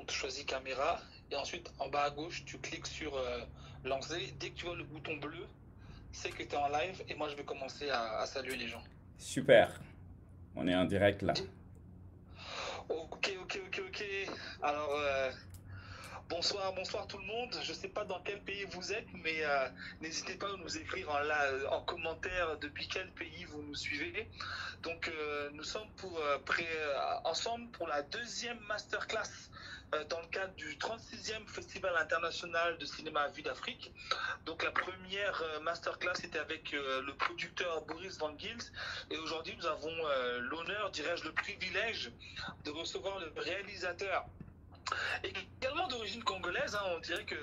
donc tu choisis caméra, et ensuite en bas à gauche, tu cliques sur lancer. Dès que tu vois le bouton bleu, c'est que tu es en live, et moi je vais commencer à saluer les gens. Super, on est en direct là. Ok, ok, ok, ok. Alors, bonsoir, bonsoir tout le monde. Je ne sais pas dans quel pays vous êtes, mais n'hésitez pas à nous écrire en commentaire depuis quel pays vous nous suivez. Donc, nous sommes ensemble pour la deuxième masterclass dans le cadre du 36e Festival international de cinéma Vue d'Afrique. Donc, la première masterclass était avec le producteur Boris Van Gils. Et aujourd'hui, nous avons l'honneur, dirais-je, le privilège de recevoir le réalisateur également d'origine congolaise, hein. On dirait que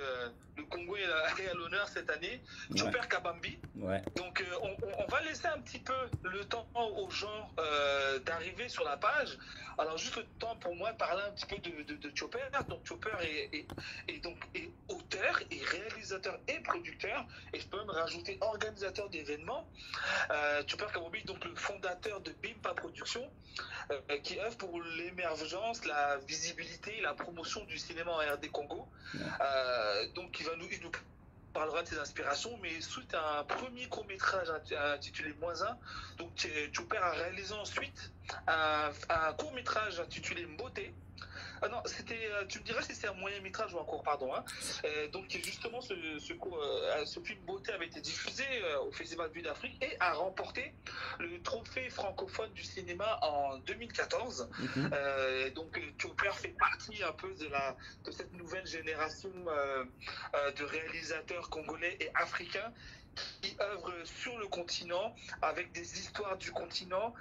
le Congo est à l'honneur cette année. Ouais, Chopper Kabambi. ouais. Donc on va laisser un petit peu le temps aux gens d'arriver sur la page. Alors juste le temps pour moi de parler un petit peu de Chopper. Donc Chopper est auteur et réalisateur et producteur. Et je peux même rajouter organisateur d'événements. Chopper Kabambi, donc le fondateur de Bimpa Productions, qui œuvre pour l'émergence, la visibilité, la promotion du cinéma en RD Congo. Ouais. Donc il nous parlera de ses inspirations, mais suite à un premier court-métrage intitulé Moins un, donc Chopper a réalisé ensuite un court-métrage intitulé Mboté. Ah non, tu me diras si c'est un moyen métrage ou un court, pardon. Hein. Donc justement, ce film Beauté avait été diffusé au Festival Vue d'Afrique et a remporté le trophée francophone du cinéma en 2014. Mhm. Donc Chopper fait partie un peu de cette nouvelle génération de réalisateurs congolais et africains qui œuvrent sur le continent avec des histoires du continent,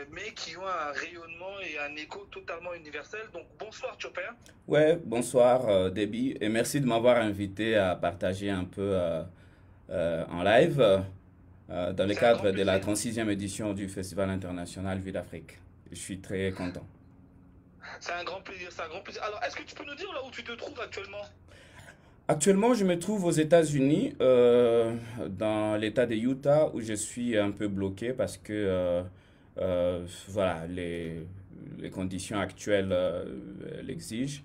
mais qui ont un rayonnement et un écho totalement universel. Donc bonsoir Chopper. Ouais, bonsoir Debbie, et merci de m'avoir invité à partager un peu en live dans le C'est un grand cadre de la plaisir. 36e édition du Festival international Vue d'Afrique. Je suis très content. C'est un grand plaisir, c'est un grand plaisir. Alors, est-ce que tu peux nous dire là où tu te trouves actuellement? Actuellement, je me trouve aux États-Unis, dans l'État de Utah, où je suis un peu bloqué parce que voilà, les conditions actuelles l'exigent.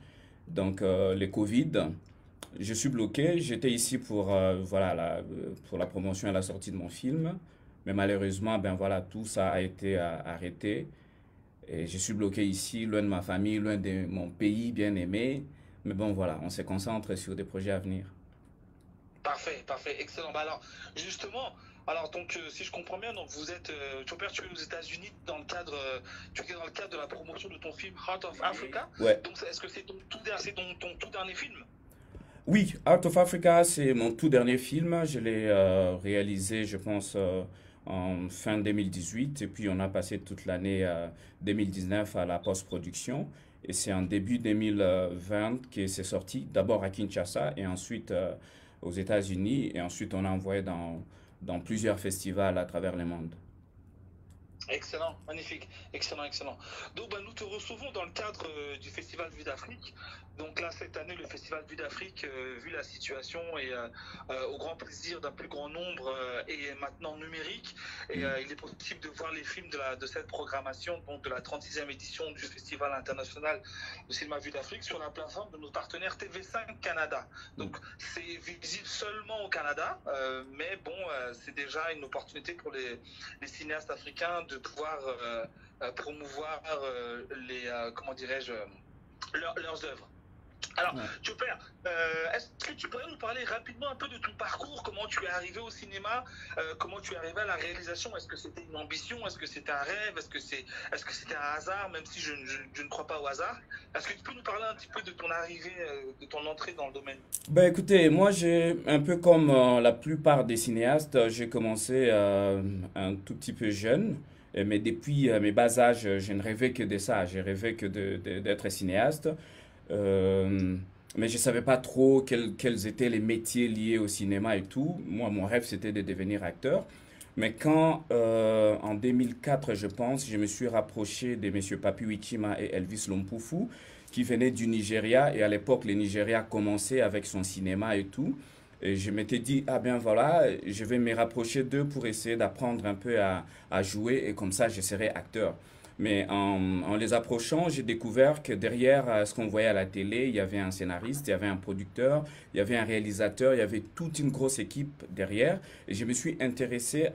Donc, les Covid, je suis bloqué. J'étais ici pour, voilà, pour la promotion et la sortie de mon film, mais malheureusement, ben voilà, tout ça a été arrêté. Et je suis bloqué ici, loin de ma famille, loin de mon pays bien aimé. Mais bon, voilà, on se concentre sur des projets à venir. Parfait, parfait, excellent. Bah alors, justement, alors donc si je comprends bien, donc vous êtes Chopper, tu es aux États-Unis dans le cadre, tu es dans le cadre de la promotion de ton film Heart of Africa. Ouais. Donc est-ce que c'est ton tout dernier film? Oui, Art of Africa, c'est mon tout dernier film. Je l'ai réalisé, je pense, en fin 2018. Et puis, on a passé toute l'année 2019 à la post-production. Et c'est en début 2020 que c'est sorti. D'abord à Kinshasa et ensuite aux États-Unis. Et ensuite, on a envoyé dans plusieurs festivals à travers le monde. Excellent, magnifique, excellent, excellent. Donc, bah, nous te recevons dans le cadre du Festival Vue d'Afrique. Donc là, cette année, le Festival Vue d'Afrique, vu la situation et au grand plaisir d'un plus grand nombre, est maintenant numérique. Et Mm. il est possible de voir les films de cette programmation, donc de la 36e édition du Festival international de cinéma Vue d'Afrique, sur la plateforme de notre partenaire TV5 Canada. Mm. Donc, c'est visible seulement au Canada, mais bon, c'est déjà une opportunité pour les cinéastes africains de pouvoir promouvoir comment dirais-je, leurs œuvres. Alors, Ouais. Chopper, est-ce que tu pourrais nous parler rapidement un peu de ton parcours, comment tu es arrivé au cinéma, comment tu es arrivé à la réalisation? Est-ce que c'était une ambition? Est-ce que c'était un rêve? Est-ce que c'était un hasard, même si je ne crois pas au hasard? Est-ce que tu peux nous parler un petit peu de ton arrivée, de ton entrée dans le domaine? Ben écoutez, moi j'ai un peu comme la plupart des cinéastes, j'ai commencé un tout petit peu jeune, mais depuis mes bas âges, je ne rêvais que de ça, j'ai rêvé que d'être cinéaste. Euh, mais je savais pas trop quels étaient les métiers liés au cinéma et tout. Moi, mon rêve, c'était de devenir acteur. Mais quand, en 2004, je pense, je me suis rapproché de messieurs Papi Wichima et Elvis Lompoufou, qui venaient du Nigeria. Et à l'époque, le Nigeria commençait avec son cinéma et tout. Et je m'étais dit, ah bien voilà, je vais me rapprocher d'eux pour essayer d'apprendre un peu à jouer et comme ça, je serai acteur. Mais en les approchant, j'ai découvert que derrière ce qu'on voyait à la télé, il y avait un scénariste, il y avait un producteur, il y avait un réalisateur, il y avait toute une grosse équipe derrière. Et je me suis intéressé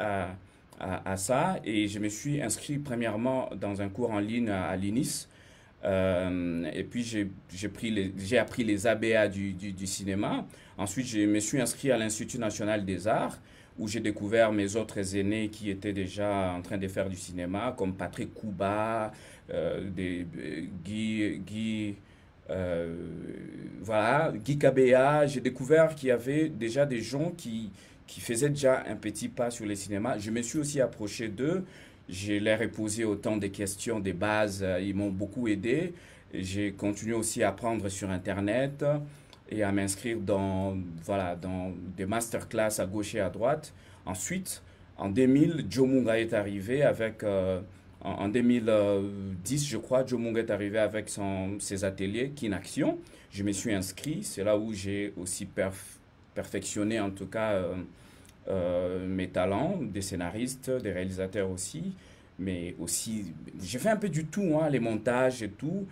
à ça et je me suis inscrit premièrement dans un cours en ligne à l'INIS. Et puis j'ai appris les ABA du cinéma. Ensuite, je me suis inscrit à l'Institut national des arts où j'ai découvert mes autres aînés qui étaient déjà en train de faire du cinéma, comme Patrick Kouba, euh, voilà, Guy Kabea. J'ai découvert qu'il y avait déjà des gens qui faisaient déjà un petit pas sur les cinémas. Je me suis aussi approché d'eux. Je leur ai posé autant de questions, des bases. Ils m'ont beaucoup aidé. J'ai continué aussi à apprendre sur Internet et à m'inscrire voilà, dans des masterclass à gauche et à droite. Ensuite, en 2000, Joe Munga est arrivé avec, en 2010, je crois, Joe Munga est arrivé avec ses ateliers Kinaction. Je me suis inscrit. C'est là où j'ai aussi perfectionné, en tout cas, mes talents, des scénaristes, des réalisateurs aussi. Mais aussi, j'ai fait un peu du tout, hein, les montages et tout.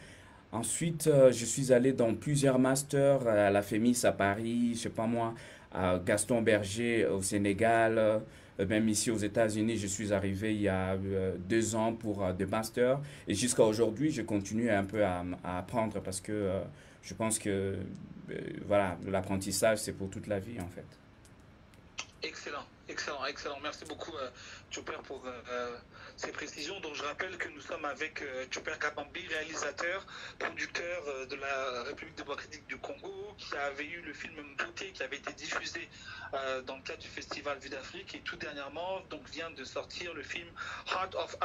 Ensuite, je suis allé dans plusieurs masters à la FEMIS à Paris, je sais pas moi, à Gaston Berger au Sénégal, même ici aux États-Unis, je suis arrivé il y a 2 ans pour des masters. Et jusqu'à aujourd'hui, je continue un peu à apprendre parce que je pense que voilà, l'apprentissage, c'est pour toute la vie en fait. Excellent, excellent, excellent. Merci beaucoup, Chopper, pour ces précisions. Donc, je rappelle que nous sommes avec Chopper Kabambi, réalisateur, producteur de la République démocratique du Congo, qui avait eu le film Mbote, qui avait été diffusé dans le cadre du festival Vue d'Afrique, et tout dernièrement, donc, vient de sortir le film Heart of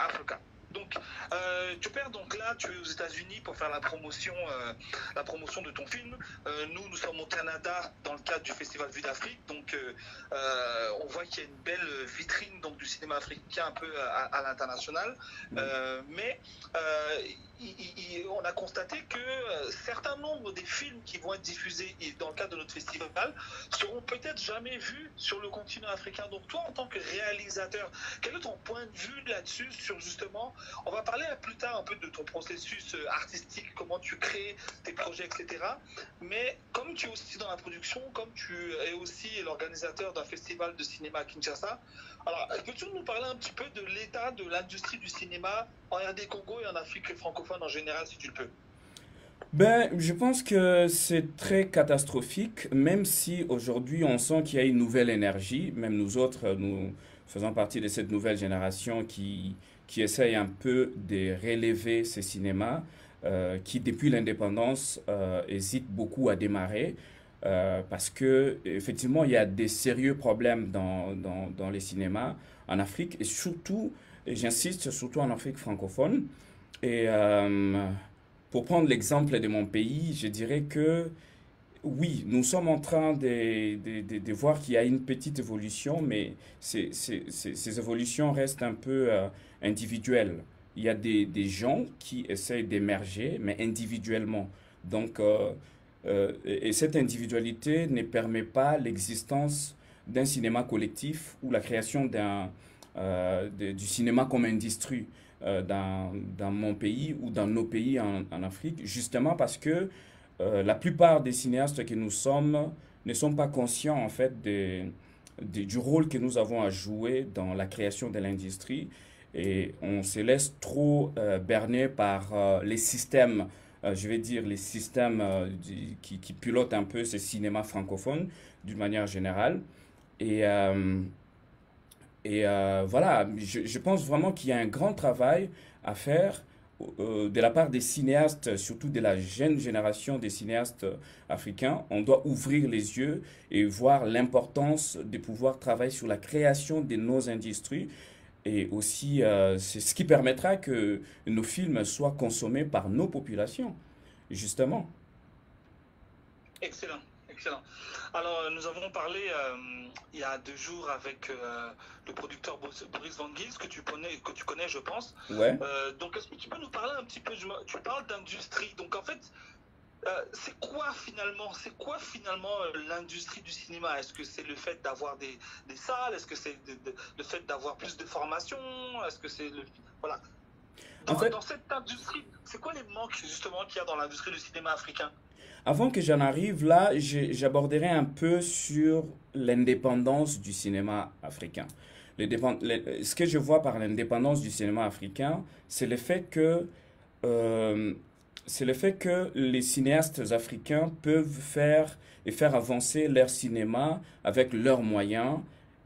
Africa. Donc, Chopper, donc là, tu es aux États-Unis pour faire la promotion de ton film. Nous sommes au Canada dans le cadre du Festival Vue d'Afrique. Donc, on voit qu'il y a une belle vitrine donc, du cinéma africain un peu à l'international. Mais on a constaté que certains nombres des films qui vont être diffusés dans le cadre de notre festival seront peut-être jamais vus sur le continent africain. Donc, toi, en tant que réalisateur, quel est ton point de vue là-dessus sur justement on va parler plus tard un peu de ton processus artistique, comment tu crées tes projets, etc. Mais comme tu es aussi dans la production, comme tu es aussi l'organisateur d'un festival de cinéma à Kinshasa, alors peux-tu nous parler un petit peu de l'état de l'industrie du cinéma en RD Congo et en Afrique francophone en général, si tu le peux? Ben, je pense que c'est très catastrophique, même si aujourd'hui on sent qu'il y a une nouvelle énergie, même nous autres, nous faisons partie de cette nouvelle génération qui essaye un peu de relever ces cinémas, qui depuis l'indépendance hésitent beaucoup à démarrer, parce que effectivement il y a des sérieux problèmes dans les cinémas en Afrique, et surtout, et j'insiste, surtout en Afrique francophone. Et pour prendre l'exemple de mon pays, je dirais que oui, nous sommes en train de voir qu'il y a une petite évolution, mais ces évolutions restent un peu individuelles. Il y a des gens qui essayent d'émerger, mais individuellement. Donc, et cette individualité ne permet pas l'existence d'un cinéma collectif ou la création du cinéma comme industrie dans mon pays ou dans nos pays en Afrique, justement parce que la plupart des cinéastes que nous sommes ne sont pas conscients en fait du rôle que nous avons à jouer dans la création de l'industrie et on se laisse trop berner par les systèmes, je vais dire les systèmes qui pilotent un peu ce cinéma francophone d'une manière générale. Et, voilà, je pense vraiment qu'il y a un grand travail à faire de la part des cinéastes, surtout de la jeune génération des cinéastes africains. On doit ouvrir les yeux et voir l'importance de pouvoir travailler sur la création de nos industries. Et aussi, c'est ce qui permettra que nos films soient consommés par nos populations, justement. Excellent, excellent. Alors, nous avons parlé il y a 2 jours avec le producteur Boris Van Gils, que tu connais, je pense. Ouais. Donc, est-ce que tu peux nous parler un petit peu, tu parles d'industrie, donc en fait, c'est quoi finalement l'industrie du cinéma? Est-ce que c'est le fait d'avoir des salles? Est-ce que c'est le fait d'avoir plus de formation? Est-ce que c'est le... Voilà. En fait, Dans cette industrie, c'est quoi les manques justement qu'il y a dans l'industrie du cinéma africain? avant que j'en arrive là, j'aborderai un peu sur l'indépendance du cinéma africain. Ce que je vois par l'indépendance du cinéma africain, c'est le fait que euh, c'est le fait que les cinéastes africains peuvent faire avancer leur cinéma avec leurs moyens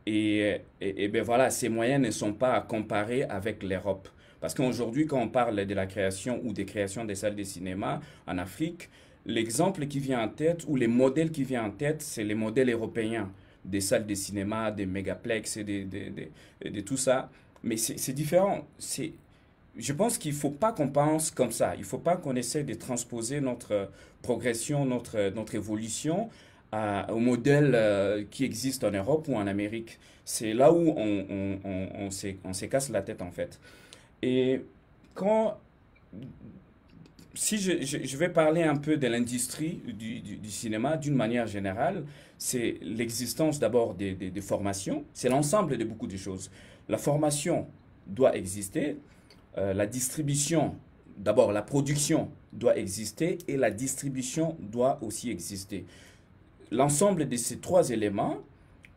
et ben voilà, ces moyens ne sont pas à comparer avec l'Europe. Parce qu'aujourd'hui, quand on parle de la création ou des créations des salles de cinéma en Afrique, l'exemple qui vient en tête ou les modèles qui viennent en tête, c'est les modèles européens des salles de cinéma, des mégaplex et de tout ça. Mais c'est différent. Je pense qu'il ne faut pas qu'on pense comme ça. Il ne faut pas qu'on essaie de transposer notre progression, notre évolution au modèle qui existe en Europe ou en Amérique. C'est là où on se casse la tête en fait. Et quand, si je vais parler un peu de l'industrie du cinéma d'une manière générale, c'est l'existence d'abord des formations, c'est l'ensemble de beaucoup de choses. La formation doit exister, la distribution, d'abord la production doit exister et la distribution doit aussi exister. L'ensemble de ces trois éléments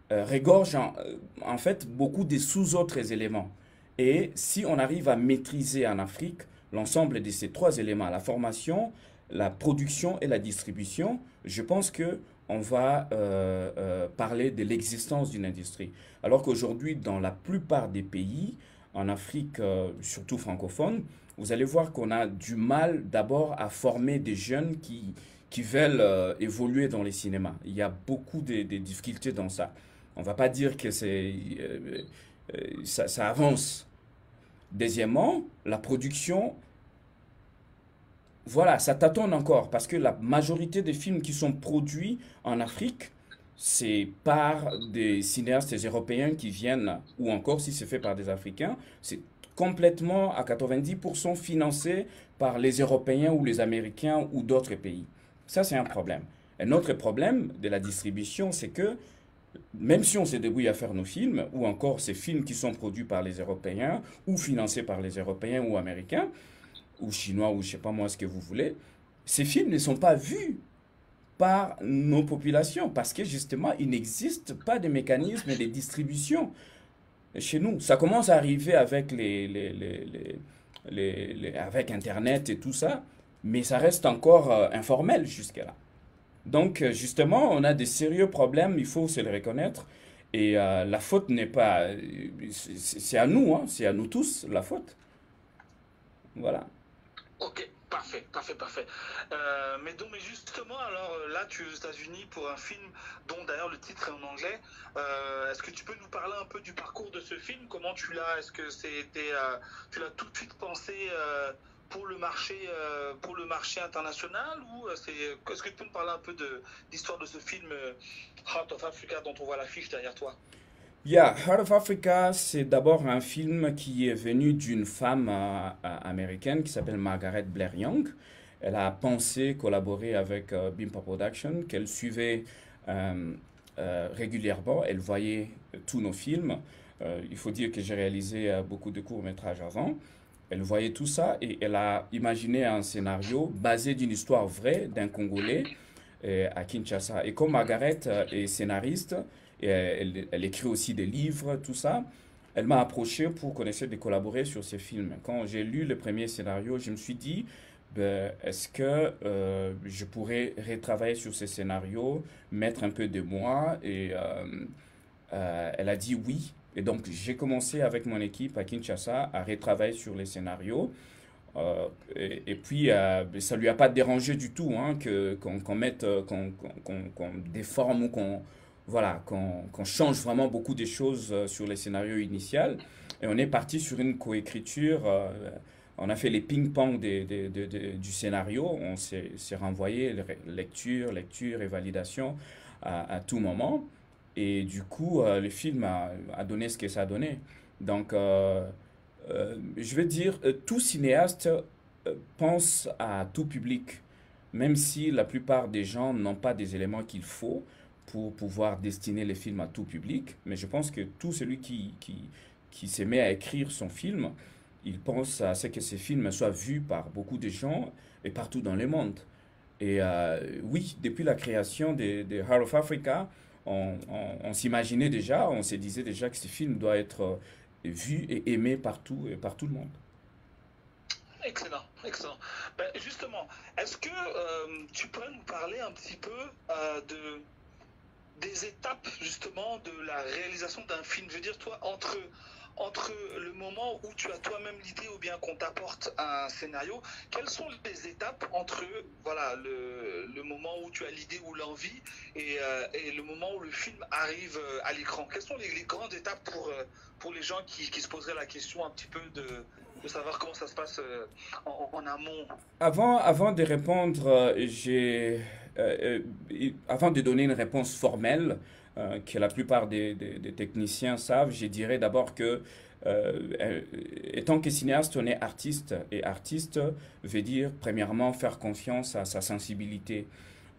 regorge en fait beaucoup de sous-autres éléments. Et si on arrive à maîtriser en Afrique l'ensemble de ces trois éléments, la formation, la production et la distribution, je pense que on va parler de l'existence d'une industrie. Alors qu'aujourd'hui, dans la plupart des pays, en Afrique, surtout francophone, vous allez voir qu'on a du mal d'abord à former des jeunes qui veulent évoluer dans les cinémas. Il y a beaucoup de difficultés dans ça. On ne va pas dire que ça avance. Deuxièmement, la production, voilà, ça tâtonne encore parce que la majorité des films qui sont produits en Afrique, c'est par des cinéastes européens qui viennent, ou encore si c'est fait par des Africains, c'est complètement à 90% financé par les Européens ou les Américains ou d'autres pays. Ça, c'est un problème. Un autre problème de la distribution, c'est que même si on se débrouille à faire nos films, ou encore ces films qui sont produits par les Européens, ou financés par les Européens ou Américains, ou Chinois, ou je sais pas moi ce que vous voulez, ces films ne sont pas vus par nos populations, parce que justement, il n'existe pas de mécanisme de distribution chez nous. Ça commence à arriver avec avec Internet et tout ça, mais ça reste encore informel jusque-là. Donc, justement, on a des sérieux problèmes, il faut se le reconnaître. Et la faute n'est pas... C'est à nous, hein, c'est à nous tous la faute. Voilà. Ok, parfait, parfait, parfait. Mais justement, alors là, tu es aux États-Unis pour un film dont d'ailleurs le titre est en anglais. Est-ce que tu peux nous parler un peu du parcours de ce film? Comment tu l'as? Est-ce que tu l'as tout de suite pensé pour le marché international ou est-ce que tu peux nous parler un peu de l'histoire de ce film Heart of Africa dont on voit l'affiche derrière toi? Yeah, Heart of Africa, c'est d'abord un film qui est venu d'une femme américaine qui s'appelle Margaret Blair Young. Elle a pensé collaborer avec Bimpa Production, qu'elle suivait euh, régulièrement. Elle voyait tous nos films. Il faut dire que j'ai réalisé beaucoup de courts-métrages avant. Elle voyait tout ça et elle a imaginé un scénario basé d'une histoire vraie d'un Congolais à Kinshasa. Et comme Margaret est scénariste, et elle écrit aussi des livres, tout ça, elle m'a approché pour qu'on essaie de collaborer sur ces films. Quand j'ai lu le premier scénario, je me suis dit, ben, est-ce que je pourrais retravailler sur ce scénario, mettre un peu de moi et elle a dit oui. Et donc, j'ai commencé avec mon équipe à Kinshasa à retravailler sur les scénarios. Et puis, ça lui a pas dérangé du tout hein, qu'on mette, qu'on déforme ou voilà, qu'on change vraiment beaucoup des choses sur les scénarios initiaux. Et on est parti sur une coécriture. On a fait les ping-pong du scénario. On s'est renvoyé lecture, lecture et validation à tout moment. Et du coup, le film a donné ce que ça a donné. Donc, je vais dire, tout cinéaste pense à tout public, même si la plupart des gens n'ont pas des éléments qu'il faut pour pouvoir destiner les films à tout public. Mais je pense que tout celui qui se met à écrire son film il pense à ce que ces films soient vus par beaucoup de gens et partout dans le monde. Et oui, depuis la création des Heart of Africa, on s'imaginait déjà, on se disait déjà que ce film doit être vu et aimé partout et par tout le monde. Excellent, excellent. Ben, justement, est-ce que tu pourrais nous parler un petit peu des étapes justement de la réalisation d'un film? Je veux dire, toi, entre le moment où tu as toi-même l'idée ou bien qu'on t'apporte un scénario, quelles sont les étapes entre voilà, le moment où tu as l'idée ou l'envie et le moment où le film arrive à l'écran? Quelles sont les grandes étapes pour les gens qui se poseraient la question un petit peu de savoir comment ça se passe en amont? Avant de répondre, avant de donner une réponse formelle, que la plupart des techniciens savent, je dirais d'abord que, euh, étant que cinéaste, on est artiste, et artiste veut dire, premièrement, faire confiance à sa sensibilité.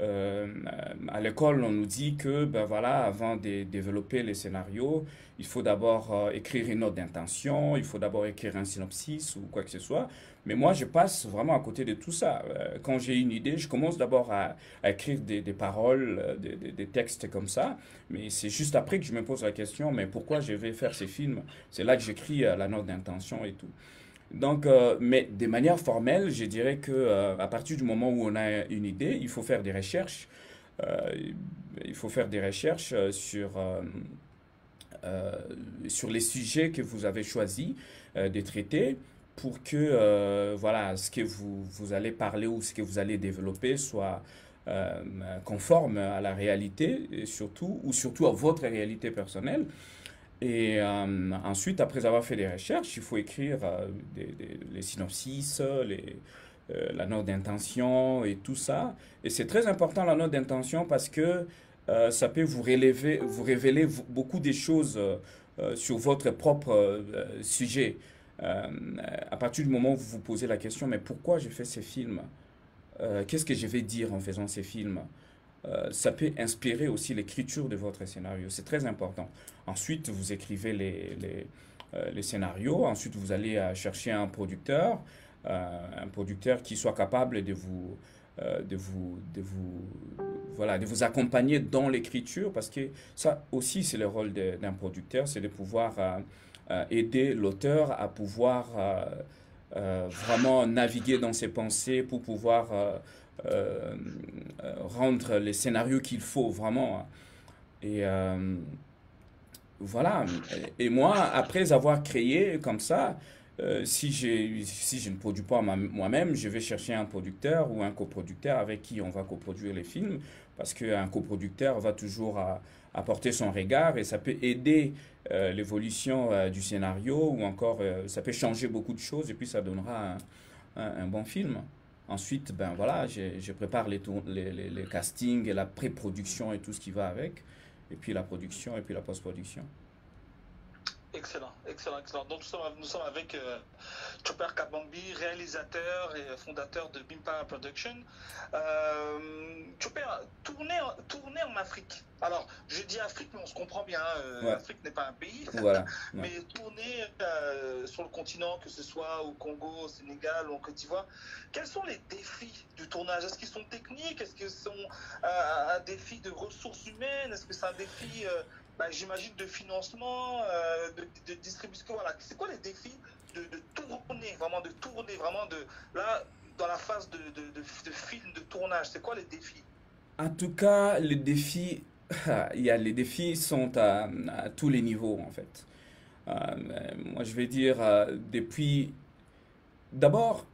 À l'école, on nous dit que, ben voilà, avant de développer les scénarios, il faut d'abord écrire une note d'intention, il faut d'abord écrire un synopsis ou quoi que ce soit. Mais moi, je passe vraiment à côté de tout ça. Quand j'ai une idée, je commence d'abord à écrire des paroles, des textes comme ça. Mais c'est juste après que je me pose la question, mais pourquoi je vais faire ces films? C'est là que j'écris la note d'intention et tout. Donc, mais de manière formelle, je dirais que à partir du moment où on a une idée, il faut faire des recherches. Euh, il faut faire des recherches euh, sur les sujets que vous avez choisi de traiter pour que voilà, ce que vous allez parler ou ce que vous allez développer soit conforme à la réalité et surtout, ou surtout à votre réalité personnelle. Et ensuite, après avoir fait des recherches, il faut écrire les synopsis, la note d'intention et tout ça. Et c'est très important la note d'intention parce que ça peut vous révéler beaucoup de choses sur votre propre sujet. Euh, à partir du moment où vous vous posez la question, mais pourquoi je fais ces films? Qu'est-ce que je vais dire en faisant ces films? Ça peut inspirer aussi l'écriture de votre scénario. C'est très important. Ensuite, vous écrivez les scénarios. Ensuite, vous allez chercher un producteur qui soit capable voilà, de vous accompagner dans l'écriture, parce que ça aussi, c'est le rôle d'un producteur, c'est de pouvoir aider l'auteur à pouvoir vraiment naviguer dans ses pensées pour pouvoir euh, rendre les scénarios qu'il faut vraiment. Et voilà. Et moi, après avoir créé comme ça, si je ne produis pas moi-même, je vais chercher un producteur ou un coproducteur avec qui on va coproduire les films, parce qu'un coproducteur va toujours apporter son regard et ça peut aider l'évolution du scénario ou encore ça peut changer beaucoup de choses et puis ça donnera un bon film. Ensuite, ben voilà, je prépare les castings et la pré-production et tout ce qui va avec, et puis la production et puis la post-production. Excellent, excellent, excellent. Donc nous sommes avec Chopper Kabambi, réalisateur et fondateur de Bimpa Production. Chopper, tourner en Afrique. Alors, je dis Afrique, mais on se comprend bien. Ouais, L'Afrique n'est pas un pays, voilà. Ouais. mais tourner sur le continent, que ce soit au Congo, au Sénégal ou en Côte d'Ivoire, quels sont les défis du tournage? Est-ce qu'ils sont techniques? Est-ce qu'ils sont un défi de ressources humaines? Est-ce que c'est un défi bah, j'imagine de financement, de distribution. Voilà. C'est quoi les défis de tourner vraiment là, dans la phase de film, de tournage? C'est quoi les défis? En tout cas, les défis, les défis sont à tous les niveaux en fait. Moi, je vais dire depuis. D'abord,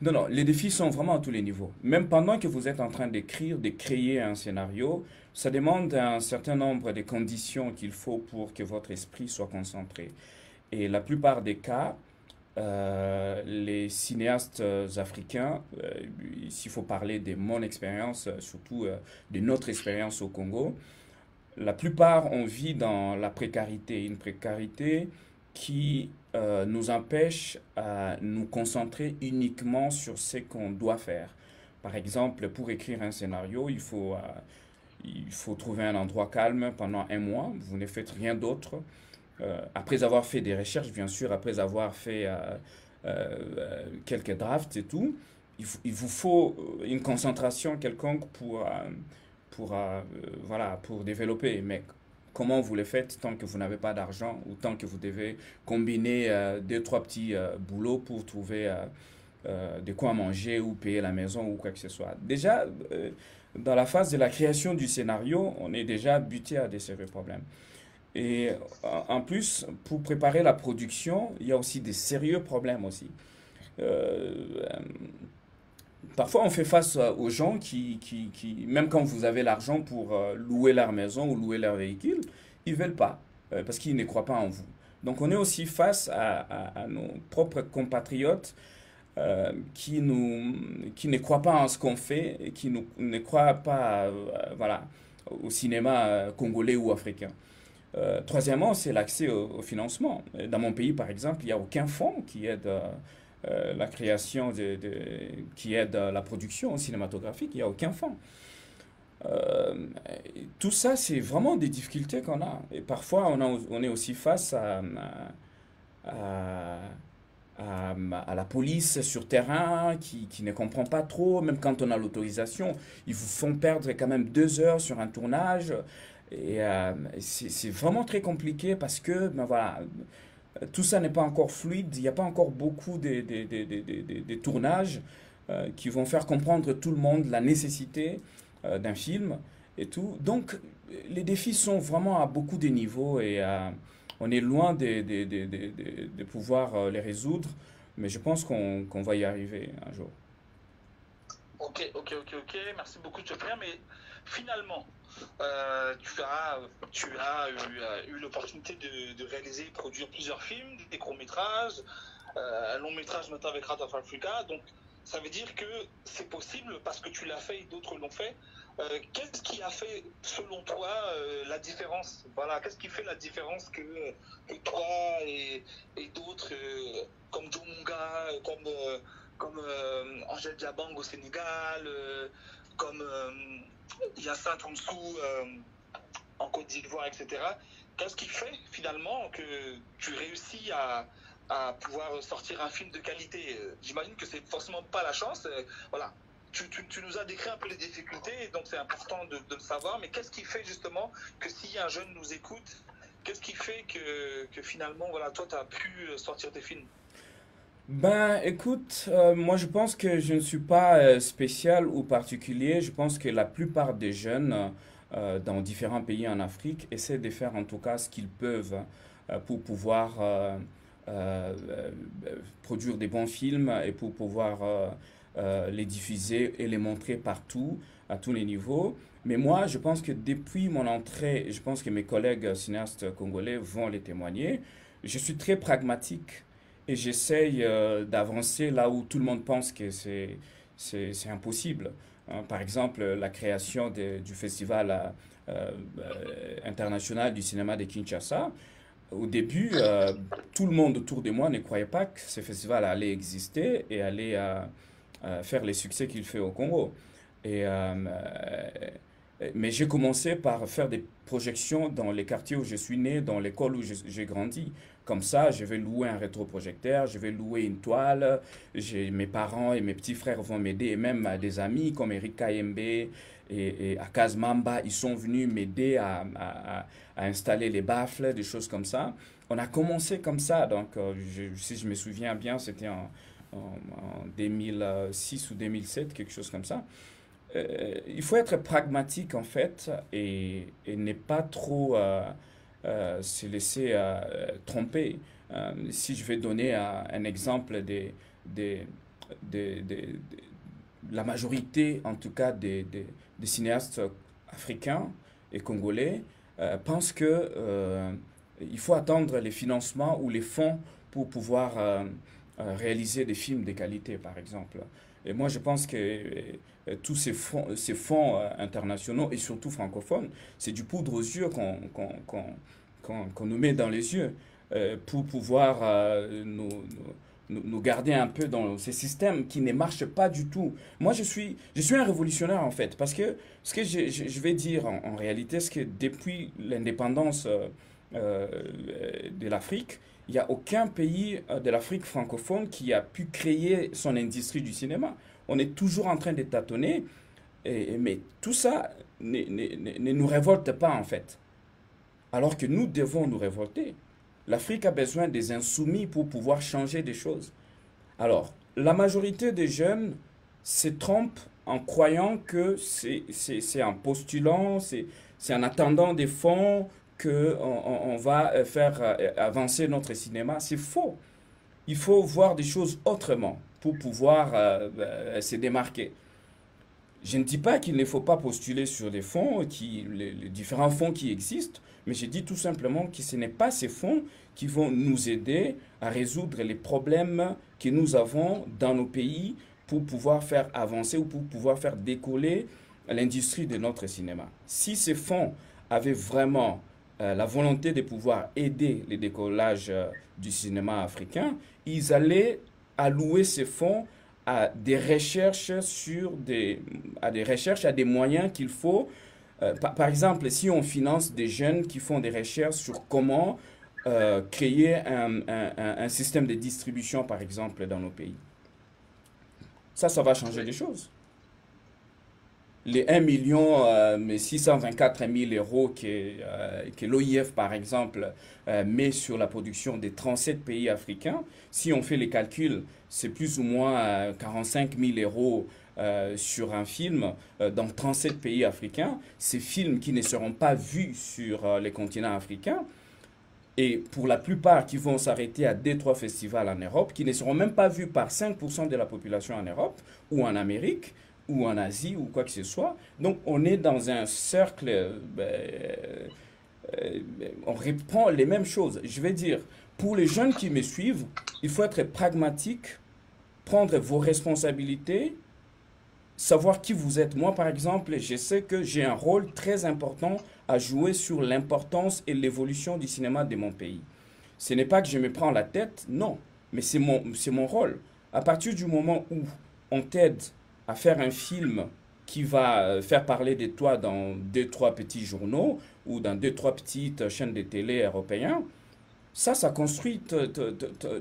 non, non, les défis sont vraiment à tous les niveaux. Même pendant que vous êtes en train d'écrire, de créer un scénario, ça demande un certain nombre de conditions qu'il faut pour que votre esprit soit concentré. Et la plupart des cas, les cinéastes africains, s'il faut parler de mon expérience, surtout de notre expérience au Congo, la plupart, on vit dans la précarité, une précarité qui nous empêche à nous concentrer uniquement sur ce qu'on doit faire. Par exemple, pour écrire un scénario, il faut trouver un endroit calme pendant un mois, vous ne faites rien d'autre, après avoir fait des recherches, bien sûr, après avoir fait quelques drafts et tout, il vous faut une concentration quelconque voilà, pour développer. Mais comment vous le faites tant que vous n'avez pas d'argent ou tant que vous devez combiner deux, trois petits boulots pour trouver de quoi manger ou payer la maison ou quoi que ce soit. Déjà, dans la phase de la création du scénario, on est déjà buté à des sérieux problèmes. Et en plus, pour préparer la production, il y a aussi des sérieux problèmes aussi. Euh, Parfois, on fait face aux gens même quand vous avez l'argent pour louer leur maison ou louer leur véhicule, ils ne veulent pas, parce qu'ils ne croient pas en vous. Donc, on est aussi face à nos propres compatriotes qui ne croient pas en ce qu'on fait et qui ne croient pas voilà, au cinéma congolais ou africain. Troisièmement, c'est l'accès au financement. Dans mon pays, par exemple, il n'y a aucun fonds qui aide la création, qui aide la production cinématographique. Il n'y a aucun fonds. Euh, Tout ça, c'est vraiment des difficultés qu'on a. Et parfois, on est aussi face à, à la police sur terrain qui ne comprend pas trop, même quand on a l'autorisation. Ils vous font perdre quand même 2 heures sur un tournage. Et c'est vraiment très compliqué parce que ben voilà, tout ça n'est pas encore fluide, il n'y a pas encore beaucoup de tournages qui vont faire comprendre tout le monde la nécessité d'un film et tout. Donc les défis sont vraiment à beaucoup de niveaux et on est loin de pouvoir les résoudre, mais je pense qu'on va y arriver un jour. Ok, ok, ok, ok. Merci beaucoup, Geoffrey. Mais finalement, tu as eu l'opportunité de réaliser et produire plusieurs films, des courts-métrages, un long-métrage maintenant avec Rat of Africa. Donc, ça veut dire que c'est possible parce que tu l'as fait et d'autres l'ont fait. Qu'est-ce qui a fait, selon toi, la différence? Voilà, qu'est-ce qui fait la différence que toi et d'autres, comme Joe Munga, comme Angèle Diabang au Sénégal, comme Yassa Tonsou en Côte d'Ivoire, etc. Qu'est-ce qui fait finalement que tu réussis à pouvoir sortir un film de qualité? J'imagine que c'est forcément pas la chance. Voilà. Tu nous as décrit un peu les difficultés, donc c'est important de le savoir. Mais qu'est-ce qui fait justement que si un jeune nous écoute, qu'est-ce qui fait que finalement, voilà, toi, tu as pu sortir tes films? Ben, écoute, moi je pense que je ne suis pas spécial ou particulier. Je pense que la plupart des jeunes dans différents pays en Afrique essaient de faire en tout cas ce qu'ils peuvent pour pouvoir euh, produire des bons films et pour pouvoir les diffuser et les montrer partout, à tous les niveaux. Mais moi, je pense que depuis mon entrée, je pense que mes collègues cinéastes congolais vont les témoigner, je suis très pragmatique et j'essaye d'avancer là où tout le monde pense que c'est impossible. Hein. Par exemple, la création du festival international du cinéma de Kinshasa. Au début, tout le monde autour de moi ne croyait pas que ce festival allait exister et allait faire les succès qu'il fait au Congo. Et, mais j'ai commencé par faire des projections dans les quartiers où je suis né, dans l'école où j'ai grandi. Comme ça, je vais louer un rétroprojecteur, je vais louer une toile. Mes parents et mes petits frères vont m'aider, et même des amis comme Eric Kayembe et Akaz Mamba, ils sont venus m'aider à installer les baffles, des choses comme ça. On a commencé comme ça, donc si je me souviens bien, c'était en 2006 ou 2007, quelque chose comme ça. Il faut être pragmatique en fait et ne pas trop se laisser tromper. Si je vais donner un exemple des, des- la majorité en tout cas des cinéastes africains et congolais pensent que il faut attendre les financements ou les fonds pour pouvoir réaliser des films de qualité, par exemple. Et moi, je pense que tous ces fonds internationaux et surtout francophones, c'est du poudre aux yeux qu'on nous met dans les yeux pour pouvoir nous garder un peu dans ces systèmes qui ne marchent pas du tout. Moi, je suis un révolutionnaire en fait, parce que ce que je vais dire en réalité, c'est que depuis l'indépendance euh, de l'Afrique, il n'y a aucun pays de l'Afrique francophone qui a pu créer son industrie du cinéma. On est toujours en train de tâtonner, mais tout ça ne nous révolte pas en fait. Alors que nous devons nous révolter. L'Afrique a besoin des insoumis pour pouvoir changer des choses. Alors, la majorité des jeunes se trompent en croyant que c'est en postulant, c'est en attendant des fonds qu'on on va faire avancer notre cinéma. C'est faux. Il faut voir des choses autrement pour pouvoir se démarquer. Je ne dis pas qu'il ne faut pas postuler sur les fonds, les différents fonds qui existent, mais je dis tout simplement que ce n'est pas ces fonds qui vont nous aider à résoudre les problèmes que nous avons dans nos pays pour pouvoir faire avancer ou pour pouvoir faire décoller l'industrie de notre cinéma. Si ces fonds avaient vraiment la volonté de pouvoir aider le décollage du cinéma africain, ils allaient allouer ces fonds à des recherches à des recherches, à des moyens qu'il faut. Par exemple, si on finance des jeunes qui font des recherches sur comment créer un système de distribution, par exemple, dans nos pays, ça va changer les choses. Les 1 624 000 euros que l'OIF, par exemple, met sur la production des 37 pays africains, si on fait les calculs, c'est plus ou moins 45 000 euros sur un film dans 37 pays africains. Ces films qui ne seront pas vus sur les continents africains, et pour la plupart qui vont s'arrêter à 2-3 festivals en Europe, qui ne seront même pas vus par 5% de la population en Europe ou en Amérique, ou en Asie ou quoi que ce soit. Donc on est dans un cercle, on reprend les mêmes choses. Je vais dire, pour les jeunes qui me suivent, il faut être pragmatique, prendre vos responsabilités, savoir qui vous êtes. Moi, par exemple, je sais que j'ai un rôle très important à jouer sur l'importance et l'évolution du cinéma de mon pays. Ce n'est pas que je me prends la tête, non, mais c'est mon rôle. À partir du moment où on t'aide à faire un film qui va faire parler de toi dans 2-3 petits journaux ou dans 2-3 petites chaînes de télé européennes, ça construit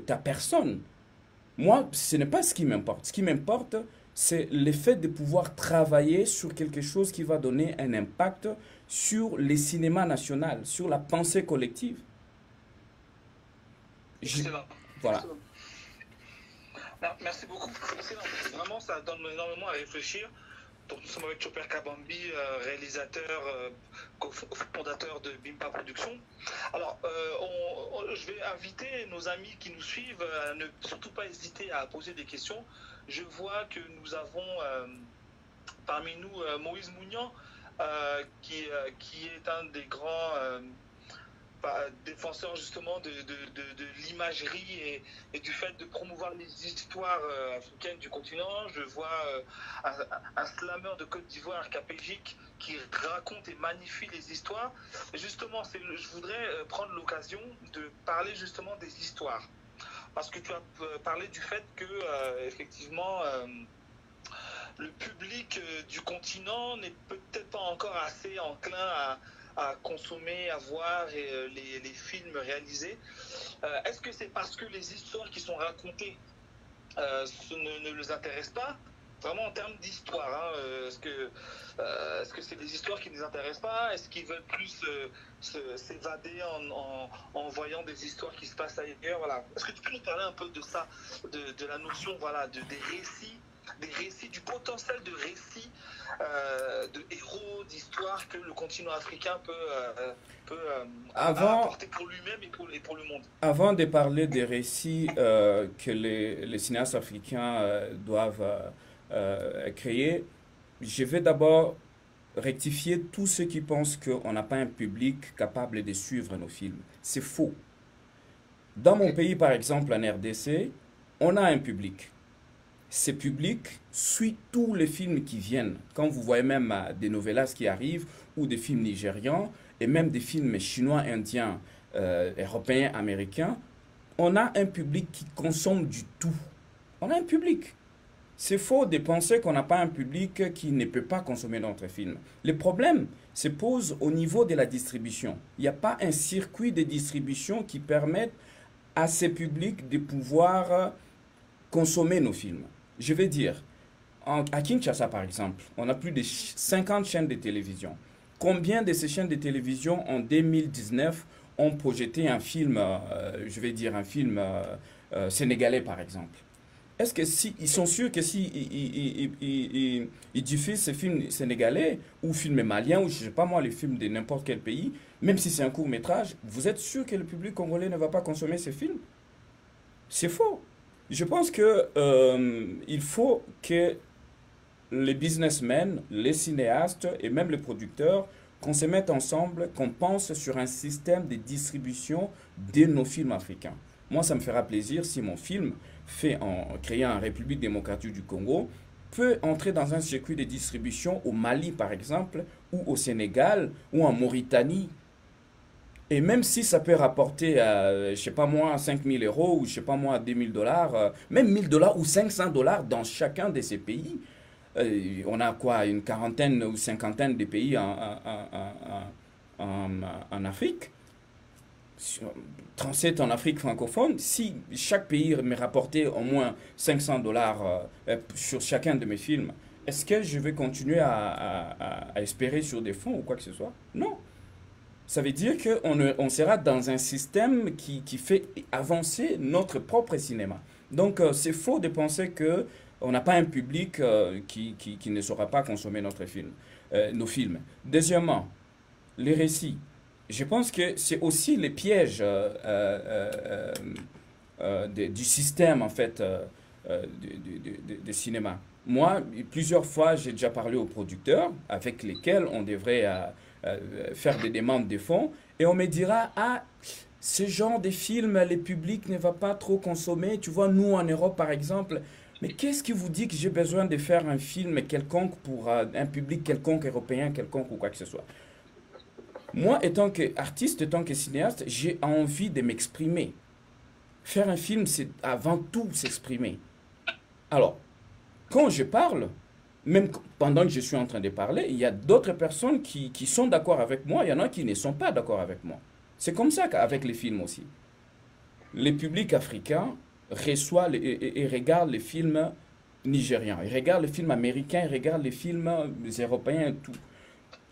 ta personne. Moi, ce n'est pas ce qui m'importe. Ce qui m'importe, c'est le fait de pouvoir travailler sur quelque chose qui va donner un impact sur les cinémas nationaux, sur la pensée collective. Excellent. Voilà. Excellent. Merci beaucoup. Excellent. Vraiment, ça donne énormément à réfléchir. Donc, nous sommes avec Chopper Kabambi, réalisateur, fondateur de Bimpa Productions. Alors, je vais inviter nos amis qui nous suivent à ne surtout pas hésiter à poser des questions. Je vois que nous avons parmi nous Moïse Mounian, qui est un des grands défenseurs justement de l'imagerie et du fait de promouvoir les histoires africaines du continent. Je vois un slammer de Côte d'Ivoire, Capégique, qui raconte et magnifie les histoires. Et justement, je voudrais prendre l'occasion de parler justement des histoires. Parce que tu as parlé du fait que, effectivement, le public du continent n'est peut-être pas encore assez enclin à consommer, à voir les films réalisés. Est-ce que c'est parce que les histoires qui sont racontées ne les intéressent pas? Vraiment en termes d'histoire, hein, est-ce que c'est des histoires qui ne les intéressent pas? Est-ce qu'ils veulent plus s'évader en voyant des histoires qui se passent ailleurs? Voilà. Est-ce que tu peux nous parler un peu de ça, de la notion, voilà, des récits, du potentiel de récits, de héros, d'histoires que le continent africain peut apporter pour lui-même et pour le monde? Avant de parler des récits que les cinéastes africains doivent créer, je vais d'abord rectifier tous ceux qui pensent qu'on n'a pas un public capable de suivre nos films. C'est faux. Dans mon pays, par exemple, en RDC, on a un public. Ce public suit tous les films qui viennent. Quand vous voyez même des novellas qui arrivent, ou des films nigérians, et même des films chinois, indiens, européens, américains, on a un public qui consomme du tout. On a un public. C'est faux de penser qu'on n'a pas un public qui ne peut pas consommer notre film. Le problème se pose au niveau de la distribution. Il n'y a pas un circuit de distribution qui permette à ces publics de pouvoir consommer nos films. Je vais dire, à Kinshasa par exemple, on a plus de 50 chaînes de télévision. Combien de ces chaînes de télévision en 2019 ont projeté un film, je vais dire un film sénégalais par exemple? Est-ce que si ils sont sûrs que si ils diffusent ces films sénégalais ou films maliens ou je sais pas moi les films de n'importe quel pays, même si c'est un court métrage, vous êtes sûr que le public congolais ne va pas consommer ces films? C'est faux. Je pense que il faut que les businessmen, les cinéastes et même les producteurs qu'on se mette ensemble, qu'on pense sur un système de distribution de nos films africains. Moi, ça me fera plaisir si mon film, fait en créant en République démocratique du Congo, peut entrer dans un circuit de distribution au Mali, par exemple, ou au Sénégal, ou en Mauritanie. Et même si ça peut rapporter, je sais pas moi, 5 000 euros, ou je sais pas moi, 10 000 dollars, même 1000 dollars ou 500 dollars dans chacun de ces pays, on a quoi, une quarantaine ou cinquantaine de pays en Afrique, 37 en Afrique francophone. Si chaque pays me rapportait au moins 500 dollars sur chacun de mes films, est-ce que je vais continuer à espérer sur des fonds ou quoi que ce soit? Non. Ça veut dire qu'on sera dans un système qui fait avancer notre propre cinéma. Donc, c'est faux de penser que on n'a pas un public qui ne saura pas consommer nos films. Deuxièmement, les récits. Je pense que c'est aussi les pièges du système, en fait, de cinéma. Moi, plusieurs fois, j'ai déjà parlé aux producteurs avec lesquels on devrait faire des demandes de fonds et on me dira, ah, ce genre de film, le public ne va pas trop consommer. Tu vois, nous en Europe, par exemple, mais qu'est-ce qui vous dit que j'ai besoin de faire un film quelconque pour un public quelconque, européen quelconque ou quoi que ce soit? Moi, étant qu'artiste, étant que cinéaste, j'ai envie de m'exprimer. Faire un film, c'est avant tout s'exprimer. Alors, quand je parle, même pendant que je suis en train de parler, il y a d'autres personnes qui sont d'accord avec moi, il y en a qui ne sont pas d'accord avec moi. C'est comme ça qu'avec les films aussi. Les publics africains reçoivent et regardent les films nigérians, ils regardent les films américains, ils regardent les films européens, tout.